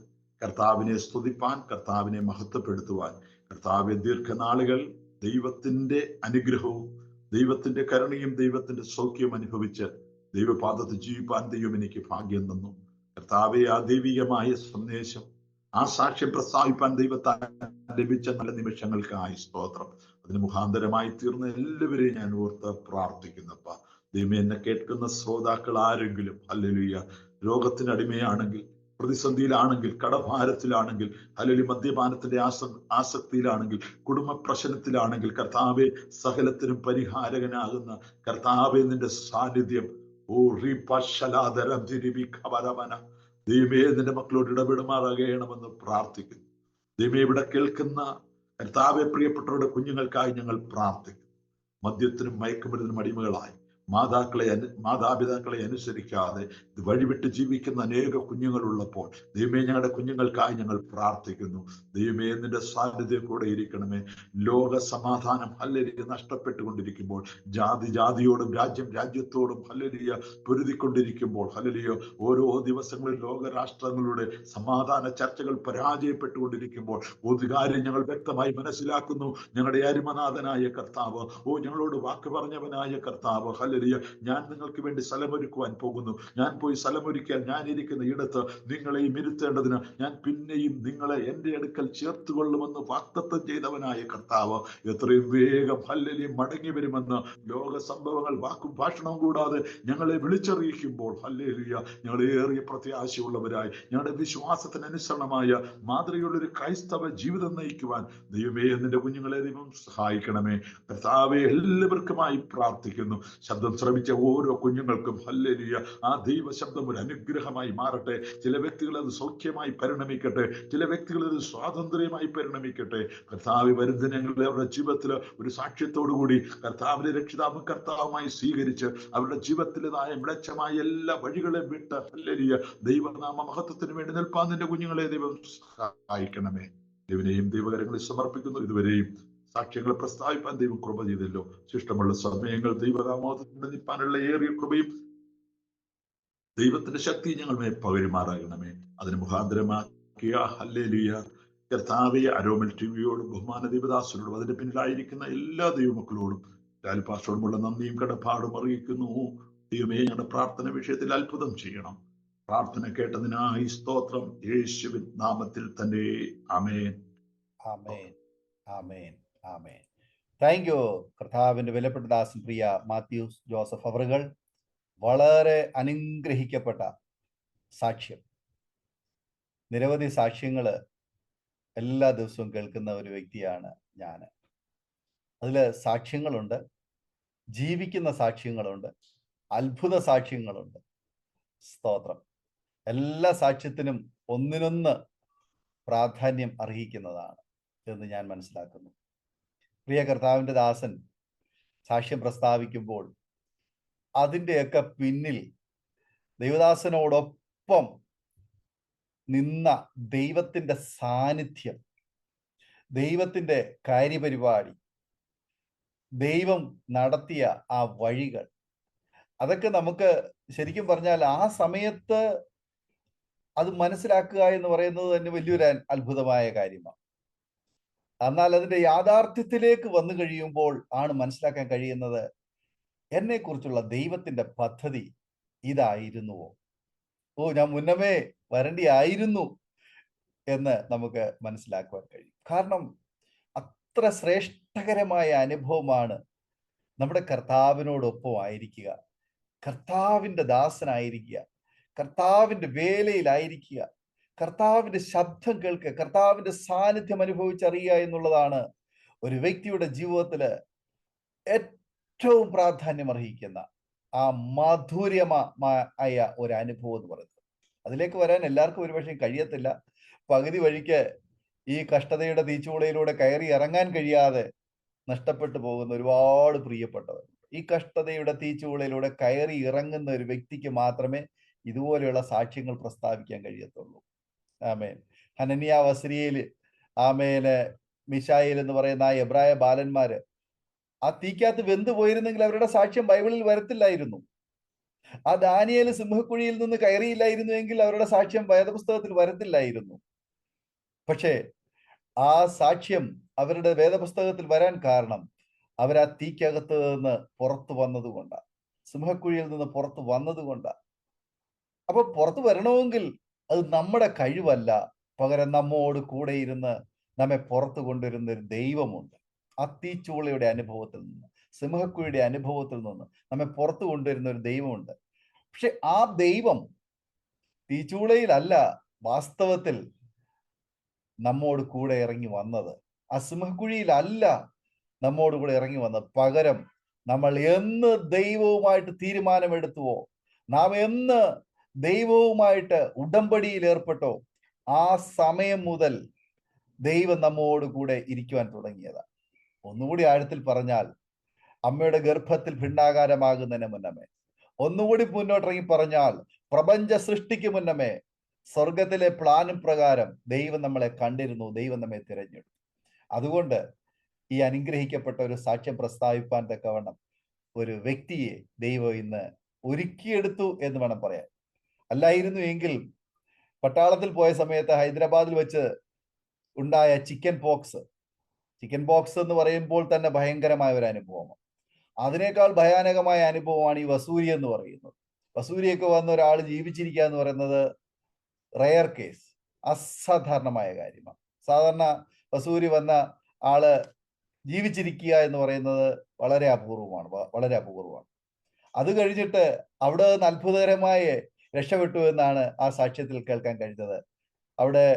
കർത്താവിനെ സ്തുതിപ്പാൻ, കർത്താവിനെ മഹത്വപ്പെടുത്തുവാൻ, കർത്താവെ ദീർഘനാളുകൾ ദൈവത്തിന്റെ അനുഗ്രഹവും ദൈവത്തിന്റെ കരുണയും ദൈവത്തിന്റെ സൗഖ്യവും അനുഭവിച്ച് ദൈവപാദത്ത് ജീവിപ്പാൻ ദൈവം എനിക്ക് ഭാഗ്യം തന്നു. കർത്താവെ, ആ ദൈവികമായ സന്ദേശം, ആ സാക്ഷ്യം പ്രസ്താവിപ്പാൻ ദൈവത്താൽ ലഭിച്ച നല്ല നിമിഷങ്ങൾക്കായി സ്തോത്രം. അതിന് മുഖാന്തരമായി തീർന്ന എല്ലാവരെയും ഞാൻ ഓർത്ത് പ്രാർത്ഥിക്കുന്നപ്പ. ദൈവമേ, എന്നെ കേൾക്കുന്ന ശ്രോതാക്കൾ ആരെങ്കിലും ഹല്ലേലൂയ രോഗത്തിന് അടിമയാണെങ്കിൽ, പ്രതിസന്ധിയിലാണെങ്കിൽ, കടഭാരത്തിലാണെങ്കിൽ, അല്ലെങ്കിൽ മദ്യപാനത്തിന്റെ ആസക്തിയിലാണെങ്കിൽ, കുടുംബ പ്രശ്നത്തിലാണെങ്കിൽ, കർത്താവെ സകലത്തിനും പരിഹാരകനാകുന്ന കർത്താവെ നിന്റെ സാന്നിധ്യം ദൈവമേ നിന്റെ മക്കളോട് ഇടപെടുമാറാകണമെന്ന് പ്രാർത്ഥിക്കുന്നു. ദൈവമേ, ഇവിടെ കേൾക്കുന്ന കർത്താവെ പ്രിയപ്പെട്ടവരുടെ കുഞ്ഞുങ്ങൾക്കായി ഞങ്ങൾ പ്രാർത്ഥിക്കുന്നു. മദ്യത്തിനും മയക്കുമരുന്നിനും അടിമകളായി മാതാപിതാക്കളെ അനുസരിക്കാതെ വഴിവിട്ട് ജീവിക്കുന്ന അനേക കുഞ്ഞുങ്ങളുള്ളപ്പോൾ ദൈവമേ, ഞങ്ങളുടെ കുഞ്ഞുങ്ങൾക്കായി ഞങ്ങൾ പ്രാർത്ഥിക്കുന്നു. ദൈവമേ, നിന്റെ സാന്നിധ്യം കൂടെ ഇരിക്കണമേ. ലോക സമാധാനം ഹല്ലേലൂയ നഷ്ടപ്പെട്ടുകൊണ്ടിരിക്കുമ്പോൾ, ജാതിയോടും രാജ്യത്തോടും ഹല്ലേലൂയ പൊരുതിക്കൊണ്ടിരിക്കുമ്പോൾ, ഹല്ലേലൂയ ഓരോ ദിവസങ്ങളിൽ ലോകരാഷ്ട്രങ്ങളുടെ സമാധാന ചർച്ചകൾ പരാജയപ്പെട്ടുകൊണ്ടിരിക്കുമ്പോൾ ഒരു കാര്യം ഞങ്ങൾ വ്യക്തമായി മനസ്സിലാക്കുന്നു. ഞങ്ങളുടെ അരുമനാഥനായ കർത്താവ്, ഞങ്ങളോട് വാക്ക് പറഞ്ഞവനായ കർത്താവ്, ഹല്ലേലൂയ, ഞാൻ നിങ്ങൾക്ക് വേണ്ടി സ്ഥലമൊരുക്കുവാൻ പോകുന്നു. ഞാൻ പോയി സ്ഥലമൊരുക്കാൻ ഞാൻ ഇരിക്കുന്ന ഇടത്ത് നിങ്ങളെയും ഇരുത്തേണ്ടതിന് ഞാൻ പിന്നെയും നിങ്ങളെ എൻ്റെ അടുക്കൽ ചേർത്തുകൊള്ളുമെന്ന് വാഗ്ദത്തം ചെയ്തവനായ കർത്താവ് എത്രയും വേഗം ഹല്ലേലൂയ മടങ്ങി വരുമെന്ന് ലോക സംഭവങ്ങൾ വാക്കും ഭാഷണവും കൂടാതെ ഞങ്ങളെ വിളിച്ചറിയിക്കുമ്പോൾ ഹല്ലേലൂയ ഞങ്ങൾ ഏറിയ പ്രത്യാശയുള്ളവരായി ഞങ്ങളുടെ വിശ്വാസത്തിന് അനുസരണമായ മാതൃകയുള്ളൊരു ക്രൈസ്തവ ജീവിതം നയിക്കുവാൻ ദൈവമേ നിന്റെ കുഞ്ഞുങ്ങളെ ദൈവം സഹായിക്കണമേ. കർത്താവെ, എല്ലാവർക്കുമായി പ്രാർത്ഥിക്കുന്നു. ശബ്ദം ശ്രമിച്ച ഓരോ കുഞ്ഞുങ്ങൾക്കും ഹല്ലേലൂയ ആ ദൈവ ശബ്ദം ഒരു അനുഗ്രഹമായി മാറട്ടെ. ചില വ്യക്തികൾ അത് സൗഖ്യമായി പരിണമിക്കട്ടെ, ചില വ്യക്തികൾ അത് സ്വാതന്ത്ര്യമായി പരിണമിക്കട്ടെ. കർത്താവ് വരുന്ന ഞങ്ങളുടെ അവരുടെ ജീവിതത്തിൽ ഒരു സാക്ഷ്യത്തോടുകൂടി കർത്താവിനെ രക്ഷിതാവും കർത്താവുമായി സ്വീകരിച്ച് അവരുടെ ജീവിതത്തിലേതായ മിളച്ചമായ എല്ലാ വഴികളെ വിട്ട് ഹല്ലേലൂയ ദൈവനാമ മഹത്വത്തിന് വേണ്ടി നിൽപ്പാൻ നിന്റെ കുഞ്ഞുങ്ങളെ ദൈവം സഹായിക്കണമേ. ദൈവനെയും ദൈവകരങ്ങളിൽ സമർപ്പിക്കുന്നു. ഇതുവരെയും സാക്ഷ്യങ്ങൾ പ്രസ്താവിപ്പാൻ ദൈവം കൃപ ചെയ്തല്ലോ. ശിഷ്ടമുള്ള സമയങ്ങൾ ദൈവനാമത്തിൽ നിൽപ്പാനുള്ള ഏറിയ കൃപയും ദൈവത്തിന്റെ ശക്തി ഞങ്ങൾ പകരുമാറാകണമേ. അതിന് മുഖാന്തരമാക്കിയ ഹല്ലേലൂയ കർത്താവെ അരോമൽ ടിവിയോടും ബഹുമാന ദൈവദാസനോടും അതിന്റെ പിന്നിലായിരിക്കുന്ന എല്ലാ ദൈവമക്കളോടും ലാൽപാസ്റ്റോടുമുള്ള നന്ദിയും കടപ്പാടും അറിയിക്കുന്നു. ദൈവമേ, ഞങ്ങളുടെ പ്രാർത്ഥന വിഷയത്തിൽ അത്ഭുതം ചെയ്യണം. പ്രാർത്ഥന കേട്ടതിനായി സ്തോത്രം. യേശുവിൻ നാമത്തിൽ തന്നെ ആമേൻ. ആമേൻ, ആമേൻ, ആമേൻ. താങ്ക് യു കർത്താവിന്റെ വിലപ്പെട്ട ദാസൻ പ്രിയ മാത്യൂസ് ജോസഫ് അവറുകൾ. വളരെ അനുഗ്രഹിക്കപ്പെട്ട സാക്ഷ്യം. നിരവധി സാക്ഷ്യങ്ങൾ എല്ലാ ദിവസവും കേൾക്കുന്ന ഒരു വ്യക്തിയാണ് ഞാൻ. അതിൽ സാക്ഷ്യങ്ങളുണ്ട്, ജീവിക്കുന്ന സാക്ഷ്യങ്ങളുണ്ട്, അത്ഭുത സാക്ഷ്യങ്ങളുണ്ട്. സ്തോത്രം. എല്ലാ സാക്ഷ്യത്തിനും ഒന്നിനൊന്ന് പ്രാധാന്യം അർഹിക്കുന്നതാണ് എന്ന് ഞാൻ മനസ്സിലാക്കുന്നു. പ്രിയ കർത്താവിൻ്റെ ദാസൻ സാക്ഷ്യം പ്രസ്താവിക്കുമ്പോൾ അതിൻ്റെയൊക്കെ പിന്നിൽ ദൈവദാസനോടൊപ്പം നിന്ന ദൈവത്തിൻ്റെ സാന്നിധ്യം, ദൈവത്തിൻ്റെ കാര്യപരിപാടി, ദൈവം നടത്തിയ ആ വഴികൾ, അതൊക്കെ നമുക്ക് ശരിക്കും പറഞ്ഞാൽ ആ സമയത്ത് അത് മനസ്സിലാക്കുക എന്ന് പറയുന്നത് തന്നെ വലിയൊരു അത്ഭുതമായ കാര്യമാണ്. എന്നാൽ അതിന്റെ യാഥാർത്ഥ്യത്തിലേക്ക് വന്നു കഴിയുമ്പോൾ ആണ് മനസ്സിലാക്കാൻ കഴിയുന്നത് എന്നെക്കുറിച്ചുള്ള ദൈവത്തിന്റെ പദ്ധതി ഇതായിരുന്നുവോ, ഞാൻ മുന്നമേ വരേണ്ടിയായിരുന്നു എന്ന് നമുക്ക് മനസ്സിലാക്കുവാൻ കഴിയും. കാരണം അത്ര ശ്രേഷ്ഠകരമായ അനുഭവമാണ് നമ്മുടെ കർത്താവിനോടൊപ്പം ആയിരിക്കുക, കർത്താവിൻ്റെ ദാസനായിരിക്കുക, കർത്താവിൻ്റെ വേലയിലായിരിക്കുക, കർത്താവിന്റെ ശബ്ദം കേൾക്കുക, കർത്താവിന്റെ സാന്നിധ്യം അനുഭവിച്ചറിയുക എന്നുള്ളതാണ് ഒരു വ്യക്തിയുടെ ജീവിതത്തില് ഏറ്റവും പ്രാധാന്യം അർഹിക്കുന്ന ആ മാധുര്യമായ ഒരു അനുഭവം എന്ന് പറയുന്നത്. അതിലേക്ക് വരാൻ എല്ലാവർക്കും ഒരുപക്ഷെ കഴിയത്തില്ല. പകുതി വഴിക്ക് ഈ കഷ്ടതയുടെ തീച്ചൂളയിലൂടെ കയറി ഇറങ്ങാൻ കഴിയാതെ നഷ്ടപ്പെട്ടു പോകുന്ന ഒരുപാട് പ്രിയപ്പെട്ടവർ. ഈ കഷ്ടതയുടെ തീച്ചൂളയിലൂടെ കയറി ഇറങ്ങുന്ന ഒരു വ്യക്തിക്ക് മാത്രമേ ഇതുപോലെയുള്ള സാക്ഷ്യങ്ങൾ പ്രസ്താവിക്കാൻ കഴിയത്തുള്ളൂ. ആമേൻ. ഹനനിയ, വസ്രിയേല്, ആമേന്, മിശായേൽ എന്ന് പറയുന്ന ആ എബ്രായ ബാലന്മാര് ആ തീക്കകത്ത് വെന്തു പോയിരുന്നെങ്കിൽ അവരുടെ സാക്ഷ്യം ബൈബിളിൽ വരത്തില്ലായിരുന്നു. ആ ദാനിയേൽ സിംഹക്കുഴിയിൽ നിന്ന് കയറിയില്ലായിരുന്നു എങ്കിൽ അവരുടെ സാക്ഷ്യം വേദപുസ്തകത്തിൽ വരത്തില്ലായിരുന്നു. പക്ഷേ ആ സാക്ഷ്യം അവരുടെ വേദപുസ്തകത്തിൽ വരാൻ കാരണം അവർ ആ തീക്കകത്ത് നിന്ന് പുറത്തു വന്നതുകൊണ്ടാണ്, സിംഹക്കുഴിയിൽ നിന്ന് പുറത്തു വന്നതുകൊണ്ടാണ്. അപ്പൊ പുറത്തു വരണമെങ്കിൽ അത് നമ്മുടെ കഴിവല്ല, പകരം നമ്മോട് കൂടെ ഇരുന്ന് നമ്മെ പുറത്തു കൊണ്ടുവരുന്ന ഒരു ദൈവമുണ്ട്. ആ തീച്ചൂളയുടെ അനുഭവത്തിൽ നിന്ന്, സിംഹക്കുഴിയുടെ അനുഭവത്തിൽ നിന്ന് നമ്മെ പുറത്തു കൊണ്ടുവരുന്ന ഒരു ദൈവമുണ്ട്. പക്ഷെ ആ ദൈവം തീച്ചൂളയിലല്ല വാസ്തവത്തിൽ നമ്മോട് കൂടെ ഇറങ്ങി വന്നത്. ആ സിംഹക്കുഴിയിലല്ല നമ്മോട് കൂടെ ഇറങ്ങി വന്നത്. പകരം നമ്മൾ എന്ന് ദൈവവുമായിട്ട് തീരുമാനമെടുത്തുവോ, നാം എന്ന് ദൈവവുമായിട്ട് ഉടമ്പടിയിൽ ഏർപ്പെട്ടോ, ആ സമയം മുതൽ ദൈവം നമ്മോട് കൂടെ ഇരിക്കുവാൻ തുടങ്ങിയതാണ്. ഒന്നുകൂടി ആഴത്തിൽ പറഞ്ഞാൽ, അമ്മയുടെ ഗർഭത്തിൽ ഭിണ്ടാകാരമാകുന്നതിന് മുന്നമേ, ഒന്നുകൂടി മുന്നോട്ടിറങ്ങി പറഞ്ഞാൽ, പ്രപഞ്ച സൃഷ്ടിക്ക് മുന്നമേ സ്വർഗത്തിലെ പ്ലാനും പ്രകാരം ദൈവം നമ്മളെ കണ്ടിരുന്നു, ദൈവം നമ്മെ തിരഞ്ഞെടുത്തു. അതുകൊണ്ട് ഈ അനുഗ്രഹിക്കപ്പെട്ട ഒരു സാക്ഷ്യം പ്രസ്താവിപ്പാൻ തക്കവണ്ണം ഒരു വ്യക്തിയെ ദൈവം ഇന്ന് ഒരുക്കിയെടുത്തു എന്ന് വേണം പറയാൻ. അല്ലായിരുന്നു എങ്കിൽ പട്ടാളത്തിൽ പോയ സമയത്ത് ഹൈദരാബാദിൽ വെച്ച് ഉണ്ടായ ചിക്കൻ പോക്സ് എന്ന് പറയുമ്പോൾ തന്നെ ഭയങ്കരമായ ഒരു അനുഭവമാണ്. അതിനേക്കാൾ ഭയാനകമായ അനുഭവമാണ് ഈ വസൂരി എന്ന് പറയുന്നത്. വസൂരിയൊക്കെ വന്ന ഒരാൾ ജീവിച്ചിരിക്കുക എന്ന് പറയുന്നത് റെയർ കേസ്, അസാധാരണമായ കാര്യമാണ്. സാധാരണ വസൂരി വന്ന ആള് ജീവിച്ചിരിക്കുക എന്ന് പറയുന്നത് വളരെ അപൂർവമാണ്. അത് കഴിഞ്ഞിട്ട് അവിടെ നിന്ന് അത്ഭുതകരമായി രക്ഷപ്പെട്ടു എന്നാണ് ആ സാക്ഷ്യത്തിൽ കേൾക്കാൻ കഴിഞ്ഞത്. അവിടെ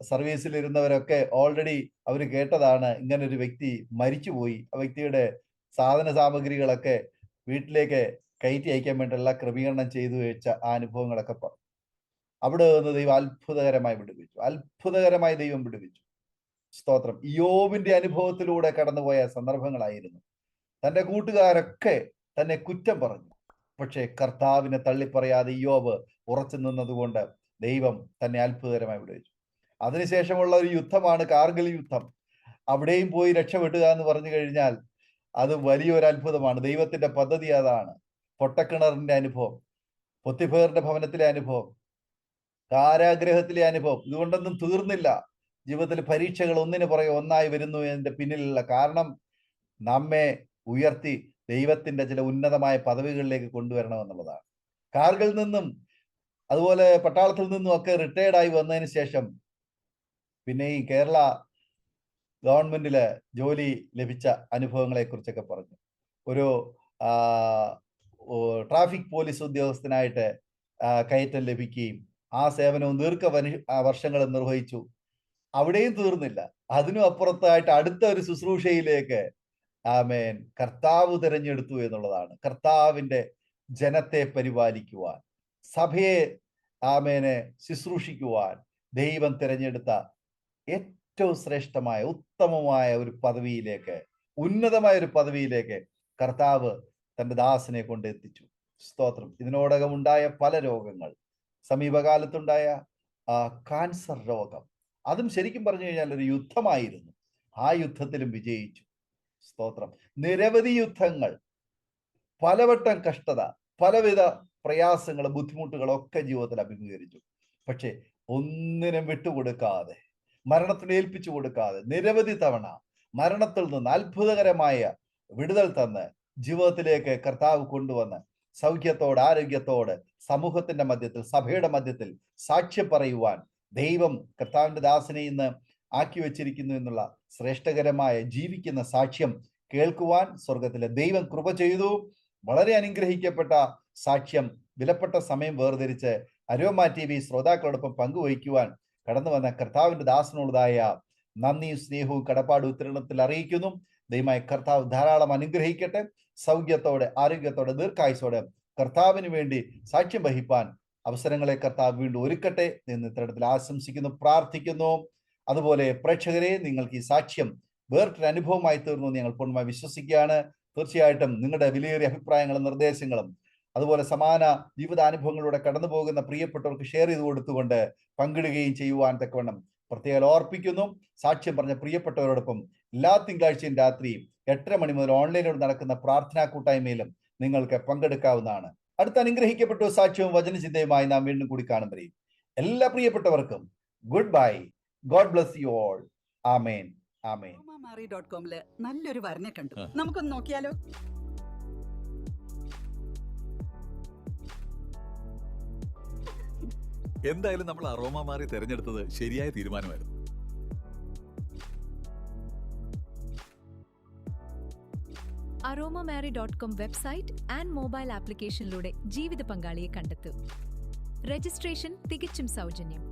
സർവീസിൽ ഇരുന്നവരൊക്കെ ഓൾറെഡി അവർ കേട്ടതാണ്, ഇങ്ങനെ ഒരു വ്യക്തി മരിച്ചുപോയി, ആ വ്യക്തിയുടെ സാധന സാമഗ്രികളൊക്കെ വീട്ടിലേക്ക് കയറ്റി അയക്കാൻ വേണ്ടിയുള്ള ക്രമീകരണം ചെയ്തു വെച്ച ആ അനുഭവങ്ങളൊക്കെ പറഞ്ഞു. അവിടെ നിന്ന് ദൈവം അത്ഭുതകരമായി ദൈവം വിടുവിച്ചു. സ്തോത്രം. യോബിന്റെ അനുഭവത്തിലൂടെ കടന്നുപോയ സന്ദർഭങ്ങളായിരുന്നു. തന്റെ കൂട്ടുകാരൊക്കെ തന്നെ കുറ്റം പറഞ്ഞു, പക്ഷെ കർത്താവിനെ തള്ളിപ്പറയാതെ യോബ് ഉറച്ചു നിന്നതുകൊണ്ട് ദൈവം തന്നെ അത്ഭുതകരമായി വിടുവിച്ചു. അതിനുശേഷമുള്ള ഒരു യുദ്ധമാണ് കാർഗിൽ യുദ്ധം. അവിടെയും പോയി രക്ഷപ്പെടുക എന്ന് പറഞ്ഞു കഴിഞ്ഞാൽ അത് വലിയൊരു അത്ഭുതമാണ്. ദൈവത്തിന്റെ പദ്ധതി അതാണ്. പൊട്ടക്കിണറിന്റെ അനുഭവം, പൊത്തിഫേറിന്റെ ഭവനത്തിലെ അനുഭവം, കാരാഗ്രഹത്തിലെ അനുഭവം, ഇതുകൊണ്ടൊന്നും തീർന്നില്ല. ജീവിതത്തിൽ പരീക്ഷകൾ ഒന്നിനു പുറകെ ഒന്നായി വരുന്നു എന്നതിന്റെ പിന്നിലുള്ള കാരണം നമ്മെ ഉയർത്തി ദൈവത്തിന്റെ ചില ഉന്നതമായ പദവികളിലേക്ക് കൊണ്ടുവരണമെന്നുള്ളതാണ്. കാർഗിൽ നിന്നും അതുപോലെ പട്ടാളത്തിൽ നിന്നും ഒക്കെ റിട്ടയർഡായി വന്നതിന് ശേഷം പിന്നെ ഈ കേരള ഗവൺമെന്റില് ജോലി ലഭിച്ച അനുഭവങ്ങളെ കുറിച്ചൊക്കെ പറഞ്ഞു. ഒരു ട്രാഫിക് പോലീസ് ഉദ്യോഗസ്ഥനായിട്ട് കയറ്റം ലഭിക്കുകയും ആ സേവനവും വർഷങ്ങൾ നിർവഹിച്ചു. അവിടെയും തീർന്നില്ല. അതിനും അപ്പുറത്തായിട്ട് അടുത്ത ഒരു ശുശ്രൂഷയിലേക്ക് ആമേൻ കർത്താവ് തിരഞ്ഞെടുത്തു എന്നുള്ളതാണ്. കർത്താവിന്റെ ജനത്തെ പരിപാലിക്കുവാൻ, സഭയെ ആമേനെ ശുശ്രൂഷിക്കുവാൻ ദൈവം തിരഞ്ഞെടുത്ത ഏറ്റവും ശ്രേഷ്ഠമായ ഉത്തമമായ ഒരു പദവിയിലേക്ക്, ഉന്നതമായ ഒരു പദവിയിലേക്ക് കർത്താവ് തന്റെ ദാസനെ കൊണ്ടെത്തിച്ചു. സ്തോത്രം. ഇതിനോടകം ഉണ്ടായ പല രോഗങ്ങൾ, സമീപകാലത്തുണ്ടായ കാൻസർ രോഗം, അതും ശരിക്കും പറഞ്ഞു കഴിഞ്ഞാൽ ഒരു യുദ്ധമായിരുന്നു. ആ യുദ്ധത്തിലും വിജയിച്ചു. സ്തോത്രം. നിരവധി യുദ്ധങ്ങൾ, പലവട്ടം കഷ്ടത, പലവിധ പ്രയാസങ്ങളും ബുദ്ധിമുട്ടുകളും ഒക്കെ ജീവിതത്തിൽ അഭിമുഖീകരിച്ചു. പക്ഷെ ഒന്നിനും വിട്ടുകൊടുക്കാതെ, മരണത്തിന് ഏൽപ്പിച്ചു കൊടുക്കാതെ നിരവധി തവണ മരണത്തിൽ നിന്ന് അത്ഭുതകരമായ വിടുതൽ തന്ന് ജീവിതത്തിലേക്ക് കർത്താവ് കൊണ്ടുവന്ന് സൗഖ്യത്തോട്, ആരോഗ്യത്തോട് സമൂഹത്തിന്റെ മധ്യത്തിൽ, സഭയുടെ മധ്യത്തിൽ സാക്ഷ്യം പറയുവാൻ ദൈവം കർത്താവിന്റെ ദാസനെ ഇന്ന് ആക്കി വെച്ചിരിക്കുന്നു എന്നുള്ള ശ്രേഷ്ഠകരമായ ജീവിക്കുന്ന സാക്ഷ്യം കേൾക്കുവാൻ സ്വർഗത്തിലെ ദൈവം കൃപ ചെയ്തു. വളരെ അനുഗ്രഹിക്കപ്പെട്ട സാക്ഷ്യം വിലപ്പെട്ട സമയം വേർതിരിച്ച് അരോമ TV ശ്രോതാക്കളോടൊപ്പം പങ്കുവയ്ക്കുവാൻ കടന്നു വന്ന കർത്താവിന്റെ ദാസനുള്ളതായ നന്ദിയും സ്നേഹവും കടപ്പാടും ഉത്തരണത്തിൽ അറിയിക്കുന്നു. ദൈവമായ കർത്താവ് ധാരാളം അനുഗ്രഹിക്കട്ടെ. സൗഖ്യത്തോടെ, ആരോഗ്യത്തോടെ, ദീർഘായുസോടെ കർത്താവിന് വേണ്ടി സാക്ഷ്യം വഹിപ്പാൻ അവസരങ്ങളെ കർത്താവ് വീണ്ടും ഒരുക്കട്ടെ എന്ന് ഇത്തരത്തിൽ ആശംസിക്കുന്നു, പ്രാർത്ഥിക്കുന്നു. അതുപോലെ പ്രേക്ഷകരെ, നിങ്ങൾക്ക് ഈ സാക്ഷ്യം വേറിട്ടൊരു അനുഭവമായി തീർന്നു ഞങ്ങൾ പൂർണ്ണമായി വിശ്വസിക്കുകയാണ്. തീർച്ചയായിട്ടും നിങ്ങളുടെ വിലയേറിയ അഭിപ്രായങ്ങളും നിർദ്ദേശങ്ങളും അതുപോലെ സമാന ജീവിതാനുഭവങ്ങളിലൂടെ കടന്നു പോകുന്ന പ്രിയപ്പെട്ടവർക്ക് ഷെയർ ചെയ്ത് കൊടുത്തുകൊണ്ട് പങ്കിടുകയും ചെയ്യുവാൻ തക്കവണ്ണം പ്രത്യേകം ഓർപ്പിക്കുന്നു. സാക്ഷ്യം പറഞ്ഞ പ്രിയപ്പെട്ടവരോടൊപ്പം എല്ലാ തിങ്കളാഴ്ചയും രാത്രി 8:30 മണി മുതൽ ഓൺലൈനിലൂടെ നടക്കുന്ന പ്രാർത്ഥനാ കൂട്ടായ്മയിലും നിങ്ങൾക്ക് പങ്കെടുക്കാവുന്നതാണ്. അടുത്ത അനുഗ്രഹിക്കപ്പെട്ട സാക്ഷ്യവും വചനചിന്തയുമായി നാം വീണ്ടും കൂടി കാണും വരെ എല്ലാ പ്രിയപ്പെട്ടവർക്കും good bye. God bless you all. Amen. Amen. aromamary.comല് നല്ലൊരു വരനെ കണ്ടു. നമുക്കൊന്ന് നോക്കിയാലോ? എന്തായാലും നമ്മൾ അറോമ മാറി തിരഞ്ഞെടുത്തത് ശരിയായ തീരുമാനമായിരുന്നു. aromamary.com വെബ്സൈറ്റ് ആൻഡ് മൊബൈൽ ആപ്ലിക്കേഷനിലൂടെ ജീവിത പങ്കാളിയെ കണ്ടെത്തൂ. രജിസ്ട്രേഷൻ തികച്ചും സൗജന്യം.